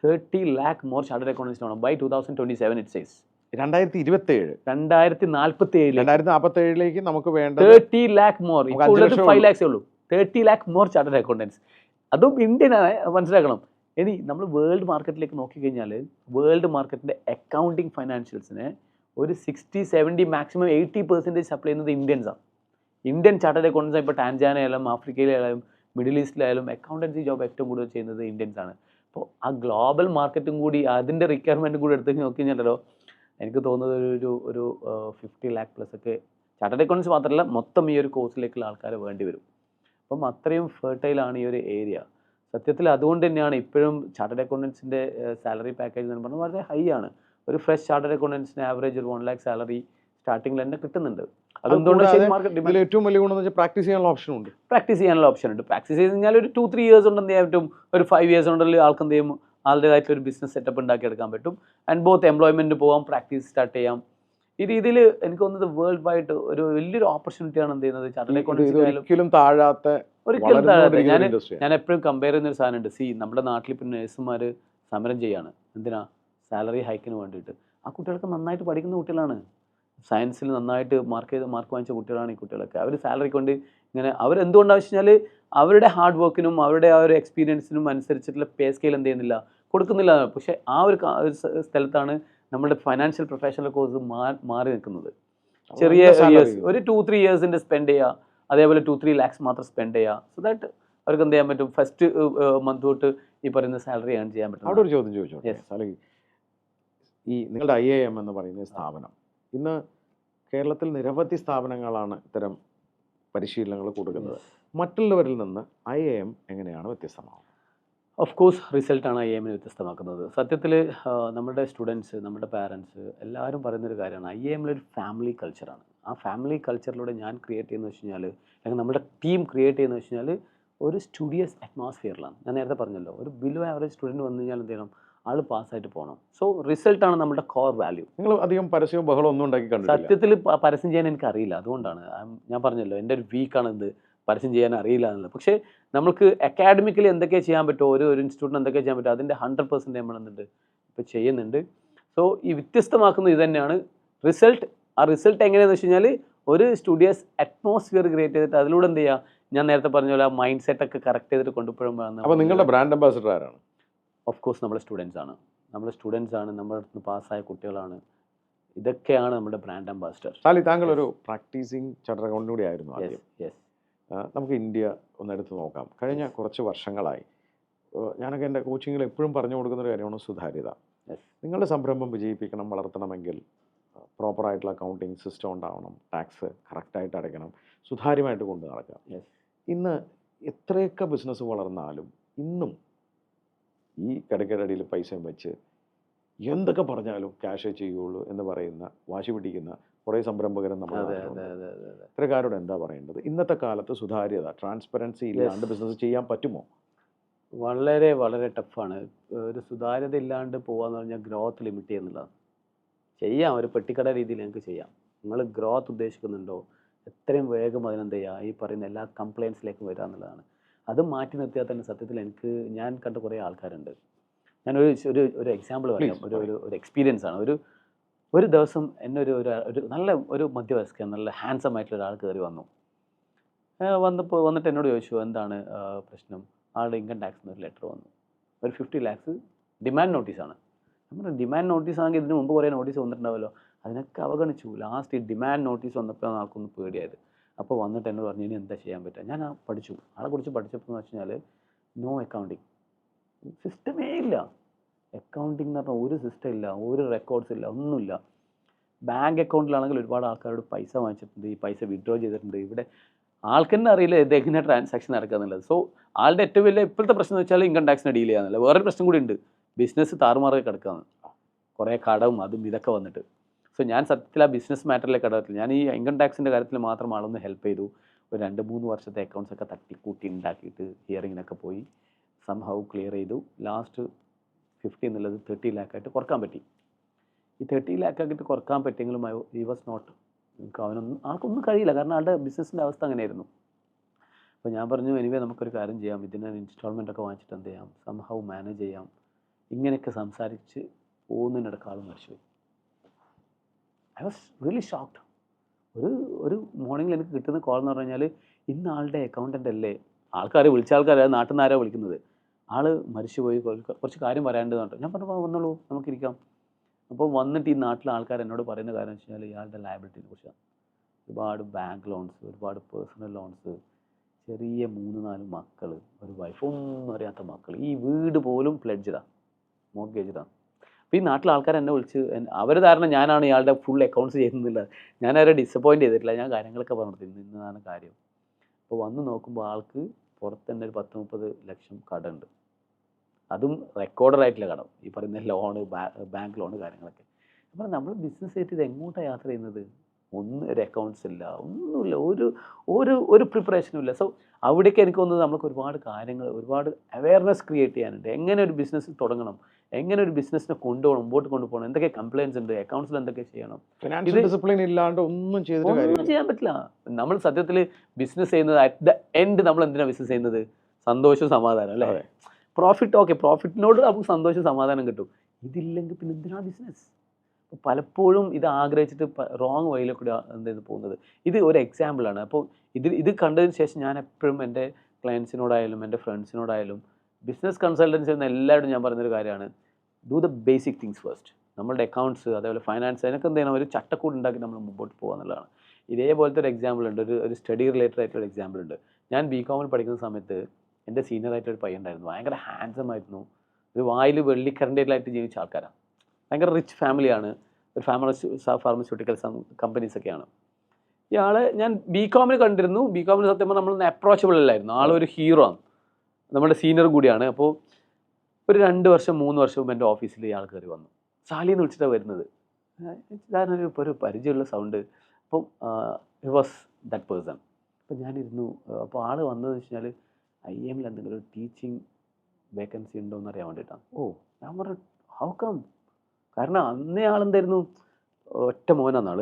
30 lakh മോർ ചാർട്ടേഡ് അക്കൗണ്ടൻസ് വേണം ബൈ 2027 ഇറ്റ് സേസ്. 2047 നമുക്ക് വേണ്ട 30 lakh മോർ. ഇപ്പോൾ ഉള്ളത് 5 lakhs ഉള്ളൂ. 30 lakh മോർ ചാർട്ടേഡ് അക്കൗണ്ടൻസ്, അതും ഇന്ത്യനാണ്, മനസ്സിലാക്കണം. ഇനി നമ്മൾ വേൾഡ് മാർക്കറ്റിലേക്ക് നോക്കിക്കഴിഞ്ഞാൽ വേൾഡ് മാർക്കറ്റിൻ്റെ അക്കൗണ്ടിങ് ഫൈനാൻഷ്യൽസിനെ ഒരു 60-70 മാക്സിമം 80% സപ്ലൈ ചെയ്യുന്നത് ഇന്ത്യൻസാണ്. ഇന്ത്യൻ ചാർട്ടേഡ് അക്കൗണ്ടൻസ് ഇപ്പോൾ ടാൻസാനിയയിലായാലും ആഫ്രിക്കയിലായാലും മിഡിൽ ഈസ്റ്റിലായാലും അക്കൗണ്ടൻസി ജോബ് ഏറ്റവും കൂടുതൽ ചെയ്യുന്നത് ഇന്ത്യൻസാണ്. അപ്പോൾ ആ ഗ്ലോബൽ മാർക്കറ്റും കൂടി അതിൻ്റെ റിക്വയർമെൻറ്റും കൂടി എടുത്ത് നോക്കി കഴിഞ്ഞാലോ എനിക്ക് തോന്നുന്നത് ഒരു 50 lakh പ്ലസ് ഒക്കെ ചാർട്ടേഡ് അക്കൗണ്ടൻസ് മാത്രമല്ല മൊത്തം ഈ ഒരു കോഴ്സിലേക്കുള്ള ആൾക്കാർ വേണ്ടി വരും. അപ്പം അത്രയും ഫെർട്ടൈലാണ് ഈ ഒരു ഏരിയ. സത്യത്തിൽ അതുകൊണ്ട് തന്നെയാണ് ഇപ്പോഴും ചാർട്ടേഡ് അക്കൗണ്ടൻസിൻ്റെ സാലറി പാക്കേജ് എന്ന് പറഞ്ഞാൽ വളരെ ഹൈ ആണ്. ഒരു ഫ്രഷ് ചാർട്ടേഡ് അക്കൗണ്ടൻസിന് ആവറേജ് ഒരു 1 lakh സാലറി സ്റ്റാർട്ടിങ്ങിൽ തന്നെ കിട്ടുന്നുണ്ട്. അതുകൊണ്ട് മാർക്കറ്റ് ഏറ്റവും വലിയ ഗുണം എന്ന് വെച്ചാൽ പ്രാക്ടീസ് ചെയ്യാനുള്ള ഓപ്ഷൻ ഉണ്ട്. പ്രാക്ടീസ് ചെയ്യാനുള്ള ഓപ്ഷൻ ഉണ്ട്. പ്രാക്ടീസ് ചെയ്ത് കഴിഞ്ഞാൽ ഒരു 2-3 years കൊണ്ട് എന്ത് ചെയ്യാൻ പറ്റും, ഒരു 5 years കൊണ്ടുള്ള ആൾക്ക് എന്ത് ചെയ്യും, ആളുടേതായിട്ടുള്ള ഒരു ബിസിനസ് സെറ്റപ്പ് ഉണ്ടാക്കിയെടുക്കാൻ പറ്റും. ആൻഡ് ബോത്ത് എംപ്ലോയ്മെൻറ്റ് പോകാം, പ്രാക്ടീസ് സ്റ്റാർട്ട് ചെയ്യാം. ഈ രീതിയിൽ എനിക്ക് തോന്നുന്നത് വേൾഡ് വൈഡ് ഒരു വലിയൊരു ഓപ്പർച്യൂണിറ്റിയാണ് എന്ത് ചെയ്യുന്നത് ചാർട്ടേഡ് അക്കൗണ്ടൻസി. ഒരിക്കലും താഴാത്ത ഞാൻ എപ്പോഴും കമ്പയർ ചെയ്യുന്ന ഒരു സാധനമുണ്ട്. നമ്മുടെ നാട്ടിൽ ഇപ്പോൾ നഴ്സുമാർ സമരം ചെയ്യാണ്. എന്തിനാ? സാലറി ഹൈക്കിന് വേണ്ടിയിട്ട്. ആ കുട്ടികൾക്ക് നന്നായിട്ട് പഠിക്കുന്ന കുട്ടികളാണ്, സയൻസിൽ നന്നായിട്ട് മാർക്ക് വാങ്ങിച്ച കുട്ടികളാണ് ഈ കുട്ടികളൊക്കെ. അവർ സാലറി കൊണ്ട് ഇങ്ങനെ അവരെന്തുകൊണ്ടാണെന്ന് വെച്ച് കഴിഞ്ഞാൽ അവരുടെ ഹാർഡ് വർക്കിനും അവരുടെ ആ ഒരു എക്സ്പീരിയൻസിനും അനുസരിച്ചിട്ടുള്ള പേ സ്കെയിൽ എന്ത് ചെയ്യുന്നില്ല, കൊടുക്കുന്നില്ല. പക്ഷേ ആ ഒരു സ്ഥലത്താണ് നമ്മുടെ ഫൈനാൻഷ്യൽ പ്രൊഫഷണൽ കോഴ്സ് മാറി നിൽക്കുന്നത്. ചെറിയ ഇയേഴ്സ്, ഒരു 2-3 years സ്പെൻഡ് ചെയ്യുക, അതേപോലെ 2-3 lakhs മാത്രം സ്പെൻഡ് ചെയ്യുക. സോ ദാറ്റ് അവർക്ക് എന്ത് ചെയ്യാൻ പറ്റും, ഫസ്റ്റ് മന്ത് തൊട്ട് ഈ പറയുന്ന സാലറി ഏൺ ചെയ്യാൻ പറ്റും. അവിടെ ഒരു ചോദ്യം ചോദിച്ചോട്ടെ. ഈ നിങ്ങളുടെ IIM എന്ന് പറയുന്ന സ്ഥാപനം ഇന്ന് കേരളത്തിൽ നിരവധി സ്ഥാപനങ്ങളാണ് ഇത്തരം പരിശീലനങ്ങൾ കൊടുക്കുന്നത്. മറ്റുള്ളവരിൽ നിന്ന് IIM എങ്ങനെയാണ് വ്യത്യസ്തമാകുന്നത്? ഓഫ് കോഴ്സ് റിസൾട്ടാണ് IIMനെ വ്യത്യസ്തമാക്കുന്നത്. സത്യത്തിൽ നമ്മുടെ സ്റ്റുഡൻസ്, നമ്മുടെ പാരൻസ് എല്ലാവരും പറയുന്നൊരു കാര്യമാണ്, IIMലൊരു ഫാമിലി കൾച്ചറാണ്. ആ ഫാമിലി കൾച്ചറിലൂടെ ഞാൻ ക്രിയേറ്റ് ചെയ്യുന്നത് വെച്ച് കഴിഞ്ഞാൽ, അല്ലെങ്കിൽ നമ്മുടെ ടീം ക്രിയേറ്റ് ചെയ്യുന്നത് വെച്ച് കഴിഞ്ഞാൽ ഒരു സ്റ്റുഡിയസ് അറ്റ്മോസ്ഫിയറിലാണ്. ഞാൻ നേരത്തെ പറഞ്ഞല്ലോ, ഒരു ബിലോ ആവറേജ് സ്റ്റുഡൻറ്റ് വന്നു കഴിഞ്ഞാൽ എന്ത് ചെയ്യണം, ആൾ പാസ്സായിട്ട് പോകണം. സോ റിസൾട്ടാണ് നമ്മുടെ കോർ വാല്യൂ. നിങ്ങൾ അധികം പരസ്യവും ബഹളം ഒന്നും ഉണ്ടാക്കി കണ്ടില്ല? സത്യത്തിൽ പരസ്യം ചെയ്യാൻ എനിക്കറിയില്ല. അതുകൊണ്ടാണ് ഞാൻ പറഞ്ഞല്ലോ, എൻ്റെ ഒരു വീക്കാണ് ഇത്, പരസ്യം ചെയ്യാൻ അറിയില്ല എന്നുള്ളത്. പക്ഷേ നമുക്ക് അക്കാഡമിക്കലി എന്തൊക്കെ ചെയ്യാൻ പറ്റുമോ, ഒരു ഇൻസ്റ്റിറ്റ്യൂട്ടിന് എന്തൊക്കെ ചെയ്യാൻ പറ്റുമോ അതിൻ്റെ 100% നമ്മൾ എന്തുണ്ട് ഇപ്പോൾ ചെയ്യുന്നുണ്ട്. സോ ഈ വ്യത്യസ്തമാക്കുന്നത് ഇത് തന്നെയാണ് റിസൾട്ട്. ആ റിസൾട്ട് എങ്ങനെയാണെന്ന് വെച്ച് കഴിഞ്ഞാൽ ഒരു സ്റ്റുഡിയസ് അറ്റ്മോസ്ഫിയർ ക്രിയേറ്റ് ചെയ്തിട്ട് അതിലൂടെ എന്ത് ചെയ്യുക, ഞാൻ നേരത്തെ പറഞ്ഞ പോലെ ആ മൈൻഡ് സെറ്റൊക്കെ കറക്റ്റ് ചെയ്തിട്ട് കൊണ്ടുപോകുമ്പോഴാണ്. അപ്പോൾ നിങ്ങളുടെ ബ്രാൻഡ് അംബാസിഡർ ആരാണ്? ഓഫ് കോഴ്സ് നമ്മുടെ സ്റ്റുഡൻസ് ആണ്. നമ്മുടെ അടുത്ത് പാസ്സായ കുട്ടികളാണ്. ഇതൊക്കെയാണ് നമ്മുടെ ബ്രാൻഡ് അംബാസിഡർ. താങ്കൾ ഒരു പ്രാക്ടീസിങ് ചാർട്ടേഡ് അക്കൗണ്ടന്റ് കൂടി ആയിരുന്നു ആദ്യം. നമുക്ക് ഇന്ത്യ ഒന്നെടുത്ത് നോക്കാം. കഴിഞ്ഞ കുറച്ച് വർഷങ്ങളായി ഞാനൊക്കെ എൻ്റെ കോച്ചിങ്ങിൽ എപ്പോഴും പറഞ്ഞു കൊടുക്കുന്ന ഒരു കാര്യമാണ് സുതാര്യത. നിങ്ങളുടെ സംരംഭം വിജയിപ്പിക്കണം, വളർത്തണമെങ്കിൽ പ്രോപ്പറായിട്ടുള്ള അക്കൗണ്ടിങ് സിസ്റ്റം ഉണ്ടാവണം, ടാക്സ് കറക്റ്റായിട്ട് അടയ്ക്കണം, സുതാര്യമായിട്ട് കൊണ്ട് നടക്കാം. ഇന്ന് എത്രയൊക്കെ ബിസിനസ് വളർന്നാലും ഇന്നും ഈ കിടക്കടയിൽ പൈസയും വെച്ച് എന്തൊക്കെ പറഞ്ഞാലും ക്യാഷേ ചെയ്യുള്ളൂ എന്ന് പറയുന്ന വാശി പിടിക്കുന്ന കുറേ സംരംഭകരും നമ്മുടെ ഇത്തരക്കാരോട് എന്താ പറയേണ്ടത്? ഇന്നത്തെ കാലത്ത് സുതാര്യത, ട്രാൻസ്പെറൻസി ഇല്ലാണ്ട് ബിസിനസ് ചെയ്യാൻ പറ്റുമോ? വളരെ വളരെ ടഫാണ്. ഒരു സുതാര്യത ഇല്ലാണ്ട് പോകാന്ന് പറഞ്ഞാൽ ഗ്രോത്ത് ലിമിറ്റ് ചെയ്യുന്നുള്ളതാണ്. ചെയ്യാം, ഒരു പെട്ടിക്കട രീതിയിൽ ഞങ്ങൾക്ക് ചെയ്യാം. നിങ്ങൾ ഗ്രോത്ത് ഉദ്ദേശിക്കുന്നുണ്ടോ, എത്രയും വേഗം അതിനെന്ത് ചെയ്യുക, ഈ പറയുന്ന എല്ലാ കംപ്ലയിൻസിലേക്കും വരിക എന്നുള്ളതാണ്. അത് മാറ്റി നിർത്തിയാൽ തന്നെ സത്യത്തിൽ ഞാൻ കണ്ട കുറേ ആൾക്കാരുണ്ട്. ഞാനൊരു ഒരു എക്സാമ്പിൾ പറയാം. ഒരു എക്സ്പീരിയൻസ് ആണ്. ഒരു ദിവസം എന്നെ ഒരു നല്ല ഒരു മധ്യവയസ്കൻ, നല്ല ഹാൻസം ആയിട്ടുള്ള ഒരാൾ കയറി വന്നിട്ട് എന്നോട് ചോദിച്ചു, എന്താണ് പ്രശ്നം? ആളുടെ ഇൻകം ടാക്സിന് ഒരു ലെറ്റർ വന്നു, ഒരു 50 lakhs ഡിമാൻഡ് നോട്ടീസാണ്. നമ്മൾ ഡിമാൻഡ് നോട്ടീസ് ആണെങ്കിൽ ഇതിന് മുമ്പ് കുറേ നോട്ടീസ് വന്നിട്ടുണ്ടാവുമല്ലോ, അതിനൊക്കെ അവഗണിച്ചു. ലാസ്റ്റ് ഈ ഡിമാൻഡ് നോട്ടീസ് വന്നപ്പോഴാണ് ആൾക്കൊന്ന് പേടിയായത്. അപ്പോൾ വന്നിട്ട് എന്നോട് പറഞ്ഞു, ഇനി എന്താ ചെയ്യാൻ പറ്റുക? ഞാൻ പഠിച്ചു, ആളെക്കുറിച്ച് പഠിച്ചപ്പോൾ എന്ന് വെച്ച് കഴിഞ്ഞാൽ നോ അക്കൗണ്ടിങ് സിസ്റ്റമേ ഇല്ല. അക്കൗണ്ടിങ് എന്ന് പറഞ്ഞാൽ ഒരു സിസ്റ്റം ഇല്ല, ഒരു റെക്കോർഡ്സ് ഇല്ല, ഒന്നുമില്ല. ബാങ്ക് അക്കൗണ്ടിലാണെങ്കിൽ ഒരുപാട് ആൾക്കാരോട് പൈസ വാങ്ങിച്ചിട്ടുണ്ട്, ഈ പൈസ വിഡ്രോ ചെയ്തിട്ടുണ്ട്. ഇവിടെ ആൾക്ക് തന്നെ അറിയില്ല ഇത് എങ്ങനെ ട്രാൻസാക്ഷൻ നടക്കുക എന്നുള്ളത്. സോ ആളുടെ ഏറ്റവും വലിയ ഇപ്പോഴത്തെ പ്രശ്നം എന്ന് വെച്ചാൽ ഇൻകം ടാക്സിനെ ഡീൽ ചെയ്യാന്നില്ല. വേറൊരു പ്രശ്നം കൂടി ഉണ്ട്, ബിസിനസ് താറുമാറി കിടക്കുകയാണ്, കുറേ കടവും അതും ഇതൊക്കെ വന്നിട്ട്. സോ ഞാൻ സത്യത്തിൽ ആ ബിസിനസ് മാറ്ററിലേക്ക് ഇടപെട്ടില്ല. ഞാൻ ഈ ഇൻകം ടാക്സിൻ്റെ കാര്യത്തിൽ മാത്രം ആളൊന്ന് ഹെൽപ്പ് ചെയ്തു. ഒരു 2-3 വർഷത്തെ അക്കൗണ്ട്സ് ഒക്കെ തട്ടിക്കൂട്ടി ഉണ്ടാക്കിയിട്ട് ഹിയറിങ്ങിനൊക്കെ പോയി സംഹൗ ക്ലിയർ ചെയ്തു. ലാസ്റ്റ് 50 എന്നുള്ളത് 30 lakh ആയിട്ട് കുറക്കാൻ പറ്റി. ഈ 30 lakh ആക്കിയിട്ട് കുറക്കാൻ പറ്റിയെങ്കിലും ഈ വാസ് നോട്ട്, ആൾക്കൊന്നും കഴിയില്ല, കാരണം ആളുടെ ബിസിനസ്സിൻ്റെ അവസ്ഥ അങ്ങനെയായിരുന്നു. അപ്പോൾ ഞാൻ പറഞ്ഞു, എനിവേ നമുക്കൊരു കാര്യം ചെയ്യാം, ഇതിന് ഇൻസ്റ്റാൾമെൻ്റ് ഒക്കെ വാങ്ങിച്ചിട്ട് എന്ത് ചെയ്യാം, സംഹൗ മാനേജ് ചെയ്യാം. ഇങ്ങനെയൊക്കെ സംസാരിച്ച് പോകുന്നതിനിടയ്ക്ക് ആൾ മരിച്ചുപോയി. I was really shocked. ഒരു മോർണിംഗിൽ എനിക്ക് കിട്ടുന്ന കോൾ എന്ന് പറഞ്ഞു കഴിഞ്ഞാൽ, ഇന്ന് ആളുടെ അക്കൗണ്ടൻ്റ് അല്ലേ, വിളിച്ച ആൾക്കാർ നാട്ടിൽ നിന്ന് ആരാണ് വിളിക്കുന്നത്, ആൾ മരിച്ചുപോയി, കുറച്ച് കാര്യം പറയാനുണ്ടെന്ന് പറഞ്ഞു. ഞാൻ പറഞ്ഞു, വന്നോളൂ നമുക്കിരിക്കാം. അപ്പോൾ വന്നിട്ട് ഈ നാട്ടിലെ ആൾക്കാർ എന്നോട് പറയുന്ന കാര്യം എന്ന് വെച്ചാൽ ഇയാളുടെ ലയബിലിറ്റിനെ കുറിച്ചാണ്. ഒരുപാട് ബാങ്ക് ലോൺസ്, ഒരുപാട് പേഴ്സണൽ ലോൺസ്, ചെറിയ 3-4 മക്കൾ, ഒരു വൈഫ്, ഒന്നും അറിയാത്ത മക്കൾ, ഈ വീട് പോലും പ്ലെഡ്ജഡാണ്, മോർഗേജ്ഡാണ്. അപ്പോൾ ഈ നാട്ടിലെ ആൾക്കാർ എന്നെ വിളിച്ച് അവർ കാരണം ഞാനാണ് ഇയാളുടെ ഫുൾ അക്കൗണ്ട്സ് ചെയ്യുന്നില്ല, ഞാൻ അവരെ ഡിസപ്പോയിൻറ്റ് ചെയ്തിട്ടില്ല, ഞാൻ കാര്യങ്ങളൊക്കെ പറഞ്ഞു ഇന്നതാണ് കാര്യം. അപ്പോൾ വന്ന് നോക്കുമ്പോൾ ആൾക്ക് പുറത്ത് തന്നെ ഒരു 10-30 ലക്ഷം കടമുണ്ട്. അതും റെക്കോർഡറായിട്ടുള്ള കടം, ഈ പറയുന്ന ലോണ്, ബാങ്ക് ലോണ് കാര്യങ്ങളൊക്കെ. അപ്പോൾ നമ്മൾ ബിസിനസ് ആയിട്ട് ഇത് എങ്ങോട്ടാണ് യാത്ര ചെയ്യുന്നത്? ഒരു അക്കൗണ്ട്സ് ഇല്ല, ഒന്നുമില്ല, ഒരു പ്രിപ്പറേഷനും ഇല്ല. സോ അവിടേക്ക് എനിക്ക് തോന്നുന്നത് നമുക്ക് ഒരുപാട് കാര്യങ്ങൾ, ഒരുപാട് അവയർനെസ് ക്രിയേറ്റ് ചെയ്യാനുണ്ട്. എങ്ങനെ ഒരു ബിസിനസ് തുടങ്ങണം, എങ്ങനെ ഒരു ബിസിനസ്സിനെ കൊണ്ടുപോകണം, മുമ്പോട്ട് കൊണ്ടുപോകണം, എന്തൊക്കെ കംപ്ലയിൻസ് ഉണ്ട്, അക്കൗണ്ട്സിൽ എന്തൊക്കെ ചെയ്യണം. ഫിനാൻഷ്യൽ ഡിസിപ്ലിൻ ഇല്ലാണ്ട് ഒന്നും ചെയ്യാൻ പറ്റില്ല. നമ്മൾ സത്യത്തിൽ ബിസിനസ് ചെയ്യുന്നത് അറ്റ് ദ എൻഡ് നമ്മൾ എന്തിനാണ് ബിസിനസ് ചെയ്യുന്നത്? സന്തോഷവും സമാധാനം അല്ലേ? പ്രോഫിറ്റ്, ഓക്കെ, പ്രോഫിറ്റിനോട് നമുക്ക് സന്തോഷം സമാധാനം കിട്ടും. ഇതില്ലെങ്കിൽ പിന്നെ എന്തിനാണ് ബിസിനസ്? പലപ്പോഴും ഇത് ആഗ്രഹിച്ചിട്ട് റോങ് വഴിയിലെ കൂടി എന്തെന്ന് പോകുന്നത്. ഇത് ഒരു എക്സാമ്പിളാണ്. അപ്പോൾ ഇത് കണ്ടതിന് ശേഷം ഞാൻ എപ്പോഴും എൻ്റെ ക്ലയൻസിനോടായാലും എൻ്റെ ഫ്രണ്ട്സിനോടായാലും ബിസിനസ് കൺസൾട്ടൻസി എന്ന എല്ലാവരും ഞാൻ പറയുന്നൊരു കാര്യമാണ്, do the basic things first. നമ്മളുടെ അക്കൗണ്ട്സ്, അതേപോലെ ഫൈനാൻസ്, അതിനൊക്കെ എന്ത് ചെയ്യണം, ഒരു ചട്ടക്കൂട് ഉണ്ടാക്കി നമ്മൾ മുമ്പോട്ട് പോകുക എന്നുള്ളതാണ്. ഇതേപോലത്തെ ഒരു എക്സാമ്പിൾ ഉണ്ട്, ഒരു സ്റ്റഡി റിലേറ്റഡ് ആയിട്ടുള്ള എക്സാമ്പിൾ ഉണ്ട്. ഞാൻ BCom പഠിക്കുന്ന സമയത്ത് എൻ്റെ സീനിയറായിട്ടൊരു പയ്യൻ ഉണ്ടായിരുന്നു, ഭയങ്കര ഹാൻസം ആയിരുന്നു, ഒരു വായിൽ വെള്ളിക്കരണ്ടിലായിട്ട് ജീവിച്ച ആൾക്കാരാണ്, ഭയങ്കര റിച്ച് ഫാമിലിയാണ്, ഒരു ഫാർമസ്യൂട്ടിക്കൽസ് കമ്പനീസൊക്കെയാണ്. ഇയാളെ ഞാൻ BCom കണ്ടിരുന്നു. BCom സത്യം പറഞ്ഞാൽ നമ്മളൊന്ന് അപ്രോച്ചബിൾ അല്ലായിരുന്നു. ആളൊരു ഹീറോ ആണ്, നമ്മുടെ സീനിയർ കൂടിയാണ്. അപ്പോൾ ഒരു 2 വർഷം 3 വർഷം എൻ്റെ ഓഫീസിൽ ഇയാൾ കയറി വന്നു. സാലിന്ന് വിളിച്ചിട്ടാണ് വരുന്നത്. ഒരു പരിചയമുള്ള സൗണ്ട്. അപ്പം ഇറ്റ് വാസ് ദാറ്റ് പേഴ്സൺ. അപ്പം ഞാനിരുന്നു. അപ്പോൾ ആൾ വന്നതെന്ന് വെച്ച് കഴിഞ്ഞാൽ IIM എന്തെങ്കിലും ഒരു ടീച്ചിങ് വേക്കൻസി ഉണ്ടോ എന്ന് അറിയാൻ വേണ്ടിയിട്ടാണ്. ഞാൻ പറഞ്ഞു ഹൗ കം? കാരണം അന്നേ ആളെന്തായിരുന്നു, ഒറ്റ മോനാണ് ആൾ,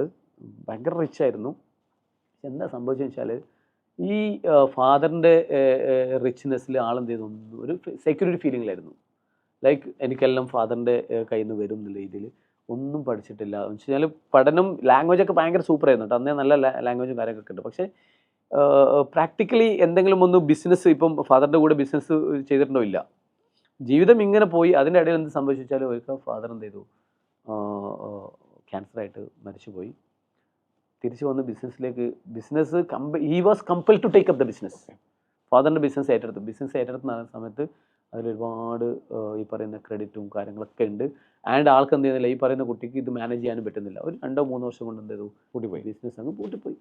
ഭയങ്കര റിച്ച് ആയിരുന്നു. എന്താ സംഭവിച്ചതെന്ന് വെച്ചാൽ ഈ ഫാദറിൻ്റെ റിച്ച്നെസ്സിൽ ആളെന്ത് ചെയ്തു, ഒരു സെക്യൂരിറ്റി ഫീലിങ്ങിലായിരുന്നു. ലൈക്ക് എനിക്കെല്ലാം ഫാദറിൻ്റെ കയ്യിൽ നിന്ന് വരും എന്നുള്ള രീതിയിൽ. ഒന്നും പഠിച്ചിട്ടില്ല എന്ന് വെച്ച് കഴിഞ്ഞാൽ പഠനം, ലാംഗ്വേജൊക്കെ ഭയങ്കര സൂപ്പറായിരുന്നു കേട്ടോ, അന്നേ നല്ല ലാംഗ്വേജും കാര്യങ്ങളൊക്കെ ഉണ്ട്. പക്ഷേ പ്രാക്ടിക്കലി എന്തെങ്കിലും ഒന്ന് ബിസിനസ്, ഇപ്പം ഫാദറിൻ്റെ കൂടെ ബിസിനസ് ചെയ്തിട്ടുണ്ടോ ഇല്ല. ജീവിതം ഇങ്ങനെ പോയി. അതിൻ്റെ ഇടയിൽ എന്ത് സംഭവിച്ചു വെച്ചാൽ ഒരിക്കൽ ഫാദർ എന്ത് ചെയ്തു, ക്യാൻസറായിട്ട് മരിച്ചുപോയി. തിരിച്ചു വന്ന് business he was compelled to take up the business. ഫാദറിൻ്റെ ബിസിനസ് ഏറ്റെടുത്ത സമയത്ത് അതിലൊരുപാട് ഈ പറയുന്ന ക്രെഡിറ്റും കാര്യങ്ങളൊക്കെ ഉണ്ട്. ആൻഡ് ആൾക്ക് എന്ത് ചെയ്യുന്നില്ല, ഈ പറയുന്ന കുട്ടിക്ക് ഇത് മാനേജ് ചെയ്യാനും പറ്റുന്നില്ല. ഒരു 2-3 വർഷം കൊണ്ട് എന്ത് ചെയ്തു, പൂട്ടിപ്പോയി, ബിസിനസ് അങ്ങ് പൂട്ടിപ്പോയി.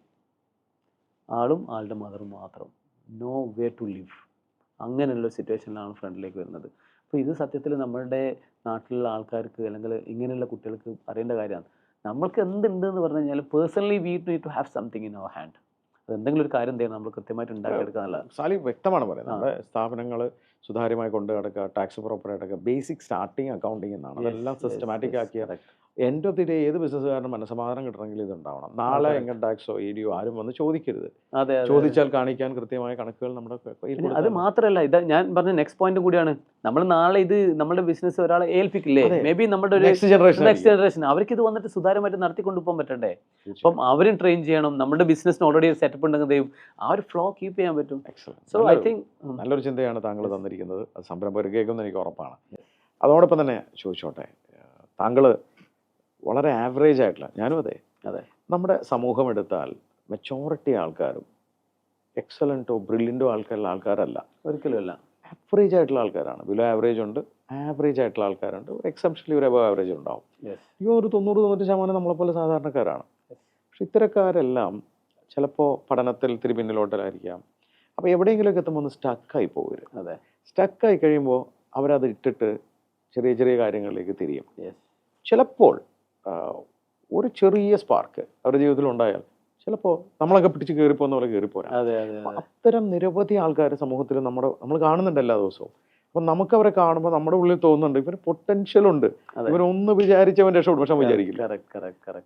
ആളും ആളുടെ മദറും മാത്രം, നോ വേ ടു ലിവ്. അങ്ങനെയുള്ള സിറ്റുവേഷനിലാണ് ഫ്രണ്ടിലേക്ക് വരുന്നത്. അപ്പോൾ ഇത് സത്യത്തിൽ നമ്മളുടെ നാട്ടിലുള്ള ആൾക്കാർക്ക് അല്ലെങ്കിൽ ഇങ്ങനെയുള്ള കുട്ടികൾക്ക് അറിയേണ്ട കാര്യമാണ്. നമ്മൾക്ക് എന്തുണ്ടെന്ന് പറഞ്ഞു കഴിഞ്ഞാൽ personally we need to have something in our hand. അത് എന്തെങ്കിലും ഒരു കാര്യം ചെയ്യണം, നമ്മൾ കൃത്യമായിട്ട് ഉണ്ടാക്കിയെടുക്കുക എന്നുള്ളത്. സാലി വ്യക്തമാണ് പറയുന്നത്. നമ്മുടെ സ്ഥാപനങ്ങൾ സുതാര്യമായി കൊണ്ട് കിടക്കുക, ടാക്സ് പ്രോപ്പറായിട്ടൊക്കെ, ബേസിക് സ്റ്റാർട്ടിങ് അക്കൗണ്ടിങ് എന്നാണ്. അതെല്ലാം സിസ്റ്റമാറ്റിക് ആക്കിയ എൻഡ് ഓഫ് ദി ഡേ ഏത് ബിസിനസ്സുകാരനും മനസ്സമാധാനം കിട്ടണമെങ്കിൽ ഇതുണ്ടാവണം. നാളെ ഇൻകം ടാക്സോ EDയോ ആരും വന്ന് ചോദിക്കരുത്. ചോദിച്ചാൽ കാണിക്കാൻ കൃത്യമായ കണക്കുകൾ നമ്മുടെ. അത് മാത്രമല്ല, ഇത് ഞാൻ പറഞ്ഞ നെക്സ്റ്റ് പോയിന്റ് കൂടിയാണ്. നമ്മൾ നാളെ ഇത് നമ്മുടെ ബിസിനസ് ഒരാളെ ഏൽപ്പിക്കില്ലേ, മേ ബി നമ്മുടെ ഒരു നെക്സ്റ്റ് ജനറേഷൻ അവർക്ക് ഇത് വന്നിട്ട് സുതാര്യമായിട്ട് നടത്തിക്കൊണ്ടു പോകാൻ പറ്റണ്ടേ. അപ്പം അവരും ട്രെയിൻ ചെയ്യണം. നമ്മുടെ ബിസിനസ്സിന് ഓൾറെഡി ഒരു സെറ്റപ്പ് ഉണ്ടെങ്കിൽ ആ ഒരു ഫ്ലോ കീപ്പ് ചെയ്യാൻ പറ്റും. സോ ഐ തിങ്ക് നല്ലൊരു ചിന്തയാണ് താങ്കൾ തന്നിരിക്കുന്നത്. അത് സംരംഭം കേൾക്കുമെന്ന് എനിക്ക് ഉറപ്പാണ്. അതോടൊപ്പം തന്നെ ചോദിച്ചോട്ടെ, താങ്കൾ വളരെ ആവറേജ് ആയിട്ടുള്ള, ഞാനും അതെ, നമ്മുടെ സമൂഹം എടുത്താൽ മെച്ചോറിറ്റി ആൾക്കാരും എക്സലൻറ്റോ ബ്രില്യൻറ്റോ ആൾക്കാരല്ല, ഒരിക്കലും അല്ല. ആവറേജ് ആയിട്ടുള്ള ആൾക്കാരാണ്. ബിലോ ആവറേജ് ഉണ്ട്, ആവറേജ് ആയിട്ടുള്ള ആൾക്കാരുണ്ട്, ഒരു എക്സെപ്ഷനലി ഒരു അബവ് ആവറേജ് ഉണ്ടാവും. ഒരു 90-90% നമ്മളെപ്പോലെ സാധാരണക്കാരാണ്. പക്ഷെ ഇത്തരക്കാരെല്ലാം ചിലപ്പോൾ പഠനത്തിൽ ഇത്തിരി പിന്നിലോട്ടായിരിക്കാം. അപ്പോൾ എവിടെയെങ്കിലുമൊക്കെ എത്തുമ്പോൾ ഒന്ന് സ്റ്റക്കായി പോകരുത്. സ്റ്റക്കായി കഴിയുമ്പോൾ അവരത് ഇട്ടിട്ട് ചെറിയ ചെറിയ കാര്യങ്ങളിലേക്ക് തിരിയും. ചിലപ്പോൾ ഒരു ചെറിയ സ്പാർക്ക് അവരുടെ ജീവിതത്തിൽ ഉണ്ടായാൽ ചിലപ്പോൾ നമ്മളൊക്കെ പിടിച്ച് കയറിപ്പോകുന്ന പോലെ കയറിപ്പോരാ. അത്തരം നിരവധി ആൾക്കാർ സമൂഹത്തിൽ നമ്മൾ കാണുന്നുണ്ട് എല്ലാ ദിവസവും. അപ്പം നമുക്കവരെ കാണുമ്പോൾ നമ്മുടെ ഉള്ളിൽ തോന്നുന്നുണ്ട് ഇവർ പൊട്ടൻഷ്യൽ ഉണ്ട്, ഇവരൊന്ന് വിചാരിച്ചവൻ രക്ഷപ്പെടും, പക്ഷെ വിചാരിക്കില്ല.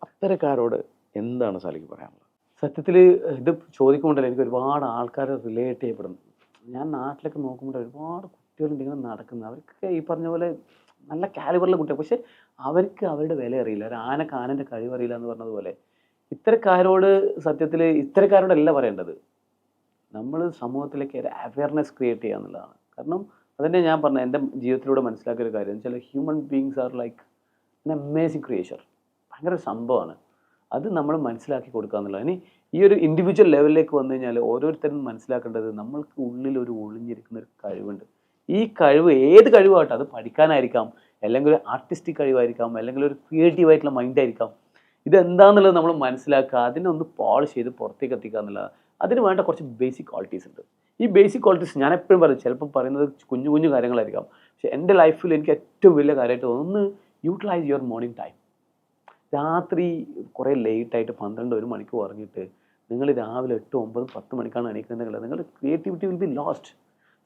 അത്തരക്കാരോട് എന്താണ് സാലിക്ക് പറയാനുള്ളത്? സത്യത്തിൽ ഇത് ചോദിക്കുമ്പോഴല്ലേ എനിക്ക് ഒരുപാട് ആൾക്കാർ റിലേറ്റ് ചെയ്യപ്പെടുന്നു. ഞാൻ നാട്ടിലൊക്കെ നോക്കുമ്പോൾ ഒരുപാട് കുട്ടികളുണ്ട് ഇങ്ങനെ നടക്കുന്നത്. അവർക്ക് ഈ പറഞ്ഞ പോലെ നല്ല കാലിബറിലെ കുട്ടികൾ, പക്ഷെ അവർക്ക് അവരുടെ വില അറിയില്ല. ഒരു ആനക്ക് ആനൻ്റെ കഴിവ് അറിയില്ല എന്ന് പറഞ്ഞതുപോലെ ഇത്തരക്കാരോട് സത്യത്തിൽ ഇത്തരക്കാരോടല്ല പറയേണ്ടത്. നമ്മൾ സമൂഹത്തിലേക്ക് ഒരു അവയർനെസ് ക്രിയേറ്റ് ചെയ്യുക എന്നുള്ളതാണ്. കാരണം അതന്നെ ഞാൻ പറഞ്ഞ എൻ്റെ ജീവിതത്തിലൂടെ മനസ്സിലാക്കിയ ഒരു കാര്യം വെച്ചാൽ human beings are like an amazing creature. ഭയങ്കര സംഭവമാണ്. അത് നമ്മൾ മനസ്സിലാക്കി കൊടുക്കുക എന്നുള്ളത്. ഇനി ഈ ഒരു ഇൻഡിവിജ്വൽ ലെവലിലേക്ക് വന്നു കഴിഞ്ഞാൽ ഓരോരുത്തരും മനസ്സിലാക്കേണ്ടത് നമ്മൾക്ക് ഉള്ളിൽ ഒരു ഒളിഞ്ഞിരിക്കുന്ന ഒരു കഴിവുണ്ട്. ഈ കഴിവ് ഏത് കഴിവാകട്ടെ, അത് പഠിക്കാനായിരിക്കാം, അല്ലെങ്കിൽ ഒരു ആർട്ടിസ്റ്റിക് കഴിവായിരിക്കാം, അല്ലെങ്കിൽ ഒരു ക്രിയേറ്റീവായിട്ടുള്ള മൈൻഡായിരിക്കാം. ഇതെന്താണെന്നുള്ളത് നമ്മൾ മനസ്സിലാക്കുക, അതിനൊന്ന് പോളിഷ് ചെയ്ത് പുറത്തേക്ക് എത്തിക്കുക എന്നുള്ളത്. അതിന് വേണ്ട കുറച്ച് ബേസിക് ക്വാളിറ്റീസ് ഉണ്ട്. ഈ ബേസിക് ക്വാളിറ്റീസ് ഞാൻ എപ്പോഴും പറയും, ചിലപ്പം പറയുന്നത് കുഞ്ഞു കുഞ്ഞു കാര്യങ്ങളായിരിക്കാം, പക്ഷെ എൻ്റെ ലൈഫിൽ എനിക്ക് ഏറ്റവും വലിയ കാര്യമായിട്ട് ഒന്ന് യൂട്ടിലൈസ് യുവർ മോർണിംഗ് ടൈം. രാത്രി കുറേ ലേറ്റായിട്ട് 12-1 മണിക്ക് ഉറങ്ങിയിട്ട് നിങ്ങൾ രാവിലെ 8, 9, 10 മണിക്കാണ് എണീക്കുന്നുണ്ടെങ്കിൽ നിങ്ങളുടെ creativity will be lost.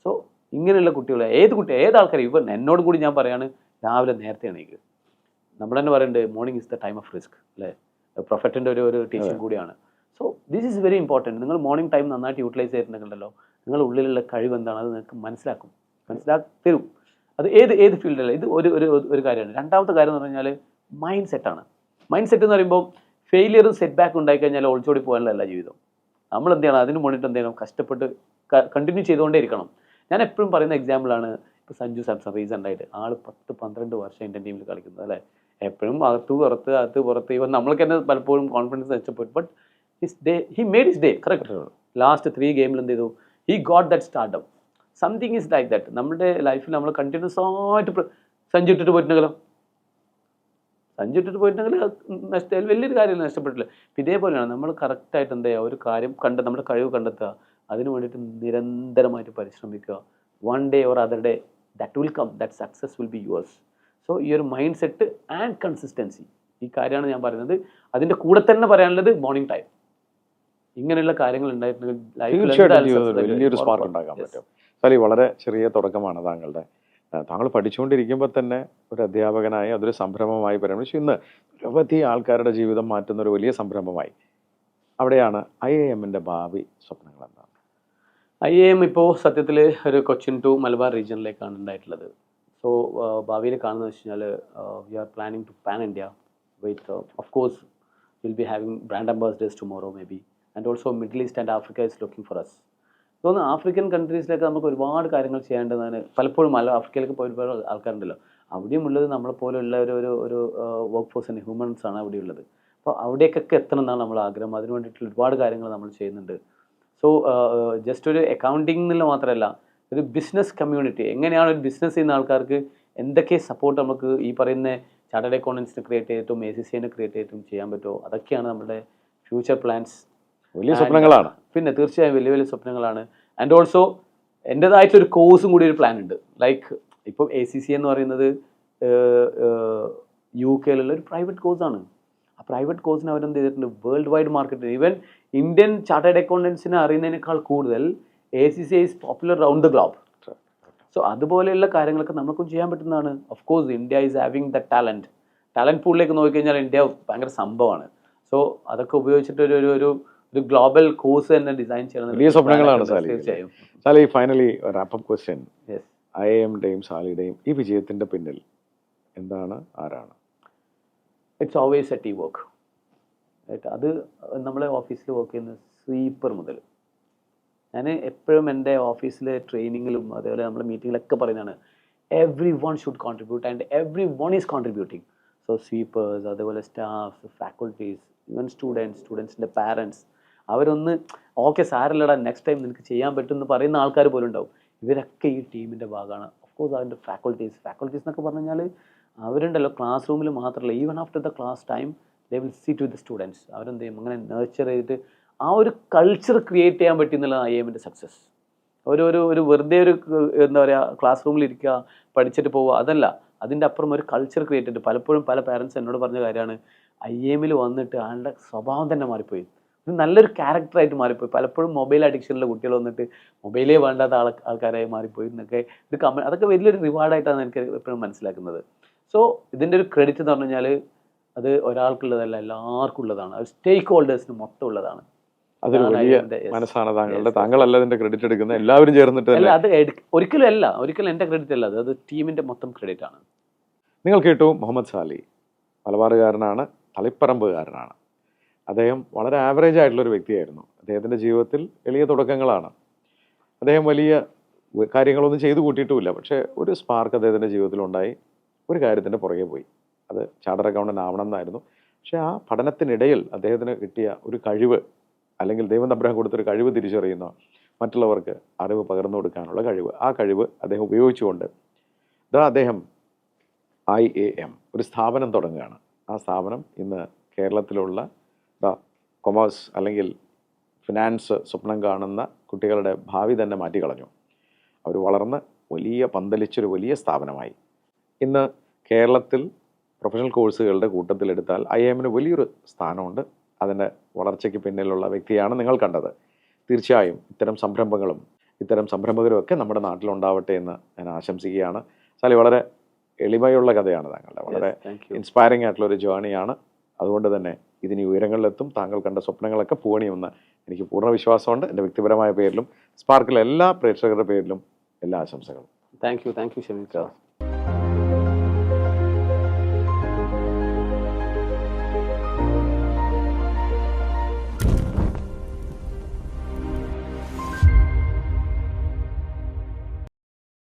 So ഇങ്ങനെയുള്ള കുട്ടികൾ, ഏത് ആൾക്കാരും, ഇവൻ എന്നോട് കൂടി ഞാൻ പറയാണ്, രാവിലെ നേരത്തെ എണീക്കുക. നമ്മൾ തന്നെ പറയുന്നുണ്ട് morning is the time of risk അല്ലേ, പ്രൊഫറ്റിൻ്റെ ഒരു ടീച്ചിങ് കൂടിയാണ്. So this is very important. നിങ്ങൾ മോർണിംഗ് ടൈം നന്നായിട്ട് യൂട്ടിലൈസ് ചെയ്തിട്ടുണ്ടെങ്കിലല്ലോ നിങ്ങളുടെ ഉള്ളിലുള്ള കഴിവ് എന്താണ് അത് നിങ്ങൾക്ക് മനസ്സിലാക്കി തരും. അത് ഏത് ഫീൽഡിലല്ല. ഇത് ഒരു കാര്യമാണ്. രണ്ടാമത്തെ കാര്യം എന്ന് പറഞ്ഞാൽ മൈൻഡ് സെറ്റാണ്. മൈൻഡ് സെറ്റ് എന്ന് പറയുമ്പോൾ ഫെയിലിയറും സെറ്റ് ബാക്ക് ഉണ്ടായിക്കഴിഞ്ഞാൽ ഒളിച്ചോടി പോകാനല്ല ജീവിതം. നമ്മൾ എന്ത് ചെയ്യണം, അതിന് വേണ്ടിയിട്ട് എന്ത് ചെയ്യണം, കഷ്ടപ്പെട്ട് കണ്ടിന്യൂ ചെയ്തുകൊണ്ടേ ഇരിക്കണം. ഞാൻ എപ്പോഴും പറയുന്ന എക്സാമ്പിളാണ് ഇപ്പോൾ സഞ്ജു സാംസൺ. റീസെൻ്റ് ആയിട്ട് ആൾ 10-12 വർഷം ഇന്ത്യൻ ടീമിൽ കളിക്കുന്നത് അല്ലേ. എപ്പോഴും അകത്ത് പുറത്ത് ഇവൻ നമ്മൾക്ക് തന്നെ പലപ്പോഴും കോൺഫിഡൻസ് നഷ്ടപ്പെട്ടു. But he made his day. Correct. Last 3 ഗെയിമിൽ എന്ത് ചെയ്തു, he got that stardom. Something is like that. നമ്മുടെ ലൈഫിൽ നമ്മൾ കണ്ടിന്യൂസ് ആയിട്ട് സഞ്ജു ഇട്ടിട്ട് പോയിട്ടുണ്ടെങ്കിൽ വലിയൊരു കാര്യമില്ല, നഷ്ടപ്പെട്ടില്ല. ഇതേപോലെയാണ് നമ്മൾ കറക്റ്റായിട്ട് എന്താ ചെയ്യുക, ഒരു കാര്യം നമ്മുടെ കഴിവ് കണ്ടെത്തുക, അതിന് വേണ്ടിയിട്ട് നിരന്തരമായിട്ട് പരിശ്രമിക്കുക. One day or other day that will come, that success will be yours. So ഈ ഒരു മൈൻഡ് സെറ്റ് ആൻഡ് കൺസിസ്റ്റൻസി, ഈ കാര്യമാണ് ഞാൻ പറയുന്നത്. അതിൻ്റെ കൂടെ തന്നെ പറയാനുള്ളത് മോർണിംഗ് ടൈം. ഇങ്ങനെയുള്ള കാര്യങ്ങൾ ഉണ്ടായിട്ടുണ്ടെങ്കിൽ വലിയൊരു സ്പാർക്ക് ഉണ്ടാക്കാൻ പറ്റും. സാലി, വളരെ ചെറിയ തുടക്കമാണ് താങ്കളുടെ. താങ്കൾ പഠിച്ചുകൊണ്ടിരിക്കുമ്പോൾ തന്നെ ഒരു അധ്യാപകനായി അതൊരു സംരംഭമായി പരിണമിച്ചു. ഇന്ന് നിരവധി ആൾക്കാരുടെ ജീവിതം മാറ്റുന്ന ഒരു വലിയ സംരംഭമായി. അവിടെയാണ് IIM-ന്റെ ഭാവി സ്വപ്നങ്ങൾ എന്താണ്? IIM ഇപ്പോൾ സത്യത്തിൽ ഒരു കൊച്ചിൻ ടു മലബാർ റീജിയനിലേക്കാണ് ഉണ്ടായിട്ടുള്ളത്. സോ ഭാവിയിൽ കാണുന്നത് വെച്ച് കഴിഞ്ഞാൽ we are planning to pan India with of course will be having brand ambassadors tomorrow may be, and also Middle East and Africa is looking for us. തോന്നുന്നു ആഫ്രിക്കൻ കൺട്രീസിലേക്ക് നമുക്ക് ഒരുപാട് കാര്യങ്ങൾ ചെയ്യേണ്ടതാണ്. പലപ്പോഴും ആഫ്രിക്കയിലേക്ക് പോയി ഒരുപാട് ആൾക്കാരുണ്ടല്ലോ, അവിടെയും ഉള്ളത് നമ്മളെപ്പോലുള്ള ഒരു വർക്ക് ഫോഴ്സിന് ഹ്യൂമൻസാണ് അവിടെ ഉള്ളത്. അപ്പോൾ അവിടേക്കൊക്കെ എത്തണം എന്നാണ് നമ്മൾ ആഗ്രഹം. അതിന് വേണ്ടിയിട്ടുള്ള ഒരുപാട് കാര്യങ്ങൾ നമ്മൾ ചെയ്യുന്നുണ്ട്. സോ ജസ്റ്റ് ഒരു അക്കൗണ്ടിങ് എന്നുള്ള മാത്രമല്ല, ഒരു ബിസിനസ് കമ്മ്യൂണിറ്റി, എങ്ങനെയാണ് ഒരു ബിസിനസ് ചെയ്യുന്ന ആൾക്കാർക്ക് എന്തൊക്കെ സപ്പോർട്ട് നമുക്ക് ഈ പറയുന്ന ചാർട്ടേഡ് അക്കൗണ്ടൻസിനെ ക്രിയേറ്റ് ചെയ്തിട്ടും ACCA ക്രിയേറ്റ് ചെയ്തിട്ടും ചെയ്യാൻ പറ്റുമോ, അതൊക്കെയാണ് നമ്മുടെ ഫ്യൂച്ചർ പ്ലാൻസ്. വലിയ സ്വപ്നങ്ങളാണ്. പിന്നെ തീർച്ചയായും വലിയ വലിയ സ്വപ്നങ്ങളാണ്. ആൻഡ് ഓൾസോ എൻ്റെതായിട്ടൊരു കോഴ്സും കൂടി ഒരു പ്ലാൻ ഉണ്ട്. ലൈക്ക് ഇപ്പം ACCA എന്ന് പറയുന്നത് UK-യിലുള്ള ഒരു പ്രൈവറ്റ് കോഴ്സാണ്. ആ പ്രൈവറ്റ് കോഴ്സിന് അവരെന്ത് ചെയ്തിട്ടുണ്ട്, world wide market, even Indian chartered അക്കൗണ്ടൻസിനെ അറിയുന്നതിനേക്കാൾ കൂടുതൽ ACCA is popular round the globe. So അതുപോലെയുള്ള കാര്യങ്ങളൊക്കെ നമുക്കും ചെയ്യാൻ പറ്റുന്നതാണ്. Of course India is having the talent പൂളിലേക്ക് നോക്കിക്കഴിഞ്ഞാൽ ഇന്ത്യ ഭയങ്കര സംഭവമാണ്. സോ അതൊക്കെ ഉപയോഗിച്ചിട്ട് ഒരു ഗ്ലോബൽ കോഴ്സ് തന്നെ ഡിസൈൻ ചെയ്യണം. വലിയ സ്വപ്നങ്ങളാണ് സാലി. തീർച്ചയായും. Sali, finally wrap up question. IIM-ന്റെയും സാലിയുടെയും ഈ വിജയത്തിന്റെ പിന്നിൽ എന്താണ്, ആരാണ്? It's always a team work. അത് നമ്മളെ ഓഫീസിൽ വർക്ക് ചെയ്യുന്ന സ്വീപ്പർ മുതൽ, ഞാൻ എപ്പോഴും എൻ്റെ ഓഫീസിലെ ട്രെയിനിങ്ങിലും അതേപോലെ നമ്മുടെ മീറ്റിങ്ങിലൊക്കെ പറയുന്നതാണ്, every one should contribute and every one is contributing. So sweepers, അതേപോലെ സ്റ്റാഫ്, ഫാക്കൾട്ടീസ്, ഈവൻ സ്റ്റുഡൻസിൻ്റെ പാരൻസ്, അവരൊന്ന് ഓക്കെ സാരല്ലടാ നെക്സ്റ്റ് ടൈം നിനക്ക് ചെയ്യാൻ പറ്റും എന്ന് പറയുന്ന ആൾക്കാർ പോലും ഉണ്ടാവും. ഇവരൊക്കെ ഈ ടീമിൻ്റെ ഭാഗമാണ്. ഓഫ് കോഴ്സ് അതിൻ്റെ ഫാക്കൾട്ടീസ് എന്നൊക്കെ പറഞ്ഞു കഴിഞ്ഞാൽ അവരുണ്ടല്ലോ ക്ലാസ് റൂമിൽ മാത്രമല്ല, even after the class time they will sit with the students. അവരെന്ത് ചെയ്യും, അങ്ങനെ നേർച്ചർ ചെയ്തിട്ട് ആ ഒരു കൾച്ചർ ക്രിയേറ്റ് ചെയ്യാൻ പറ്റുന്നുള്ള IIM-ന്റെ സക്സസ്. ഒരു വെറുതെ എന്താ പറയുക, ക്ലാസ് റൂമിൽ ഇരിക്കുക പഠിച്ചിട്ട് പോവുക, അതല്ല. അതിൻ്റെ അപ്പുറം ഒരു കൾച്ചർ ക്രിയേറ്റ് ചെയ്തിട്ട്, പലപ്പോഴും പല പാരൻസ് എന്നോട് പറഞ്ഞ കാര്യമാണ്, IIM-ൽ വന്നിട്ട് ആളുടെ സ്വഭാവം തന്നെ മാറിപ്പോയി, ഒരു നല്ലൊരു ക്യാരക്ടറായിട്ട് മാറിപ്പോയി. പലപ്പോഴും മൊബൈൽ അഡിക്ഷനിലെ കുട്ടികൾ വന്നിട്ട് മൊബൈലേ വേണ്ടാത്ത ആൾക്കാരായി മാറിപ്പോയി എന്നൊക്കെ ഒരു അതൊക്കെ വലിയൊരു റിവാർഡായിട്ടാണ് എനിക്ക് എപ്പോഴും മനസ്സിലാക്കുന്നത്. സോ ഇതിൻ്റെ ഒരു ക്രെഡിറ്റ് എന്ന് പറഞ്ഞു കഴിഞ്ഞാൽ അത് ഒരാൾക്കുള്ളതല്ല, എല്ലാവർക്കും ഉള്ളതാണ്. അത് സ്റ്റേക്ക് ഹോൾഡേഴ്സിന് മൊത്തം ഉള്ളതാണ്. അതൊരു വലിയ മനസ്സാണ് താങ്കളുടെ. താങ്കളല്ല അതിന്റെ ക്രെഡിറ്റ് എടുക്കുന്നത്, എല്ലാവരും ചേർന്നിട്ട്. അല്ല, അത് ഒരിക്കലും എൻ്റെ ക്രെഡിറ്റ് അല്ല, അത് ടീമിൻ്റെ മൊത്തം ക്രെഡിറ്റ് ആണ്. നിങ്ങൾ കേട്ടു, മുഹമ്മദ് സാലി മലബാറുകാരനാണ്, തളിപ്പറമ്പുകാരനാണ്. അദ്ദേഹം വളരെ ആവറേജ് ആയിട്ടുള്ളൊരു വ്യക്തിയായിരുന്നു. അദ്ദേഹത്തിൻ്റെ ജീവിതത്തിൽ എളിയ തുടക്കങ്ങളാണ്. അദ്ദേഹം വലിയ കാര്യങ്ങളൊന്നും ചെയ്തു കൂട്ടിയിട്ടുമില്ല. പക്ഷേ ഒരു സ്പാർക്ക് അദ്ദേഹത്തിൻ്റെ ജീവിതത്തിലുണ്ടായി. ഒരു കാര്യത്തിൻ്റെ പുറകെ പോയി. അത് ചാർട്ടേഡ് അക്കൗണ്ടൻ്റ് ആവണം എന്നായിരുന്നു. പക്ഷേ ആ പഠനത്തിനിടയിൽ അദ്ദേഹത്തിന് കിട്ടിയ ഒരു കഴിവ്, അല്ലെങ്കിൽ ദൈവം തമ്പുരാൻ കൊടുത്തൊരു കഴിവ് തിരിച്ചറിയുന്ന, മറ്റുള്ളവർക്ക് അറിവ് പകർന്നു കൊടുക്കാനുള്ള കഴിവ്, ആ കഴിവ് അദ്ദേഹം ഉപയോഗിച്ചുകൊണ്ട് അദ്ദേഹം IAM ഒരു സ്ഥാപനം തുടങ്ങുകയാണ്. ആ സ്ഥാപനം ഇന്ന് കേരളത്തിലുള്ള കൊമേഴ്സ് അല്ലെങ്കിൽ ഫിനാൻസ് സ്വപ്നം കാണുന്ന കുട്ടികളുടെ ഭാവി തന്നെ മാറ്റിക്കളഞ്ഞു. അവർ വളർന്ന് പന്തലിച്ചൊരു വലിയ സ്ഥാപനമായി. ഇന്ന് കേരളത്തിൽ പ്രൊഫഷണൽ കോഴ്സുകളുടെ കൂട്ടത്തിലെടുത്താൽ IAMന് വലിയൊരു സ്ഥാനമുണ്ട്. അതിൻ്റെ വളർച്ചയ്ക്ക് പിന്നിലുള്ള വ്യക്തിയാണ് നിങ്ങൾ കണ്ടത്. തീർച്ചയായും ഇത്തരം സംരംഭങ്ങളും ഇത്തരം സംരംഭകരും ഒക്കെ നമ്മുടെ നാട്ടിലുണ്ടാവട്ടെ എന്ന് ഞാൻ ആശംസിക്കുകയാണ്. സാലി, വളരെ എളിമയുള്ള കഥയാണ് താങ്കളുടെ, വളരെ ഇൻസ്പയറിംഗ് ആയിട്ടുള്ളൊരു ജേണിയാണ്. അതുകൊണ്ട് തന്നെ ഇതിന് ഉയരങ്ങളിലെത്തും. താങ്കൾ കണ്ട സ്വപ്നങ്ങളൊക്കെ പൂവണിയുമെന്ന് എനിക്ക് പൂർണ്ണ വിശ്വാസമുണ്ട്. എൻ്റെ വ്യക്തിപരമായ പേരിലും സ്പാർക്കിലെ എല്ലാ പ്രേക്ഷകരുടെ പേരിലും എല്ലാ ആശംസകളും. Thank you Shameer.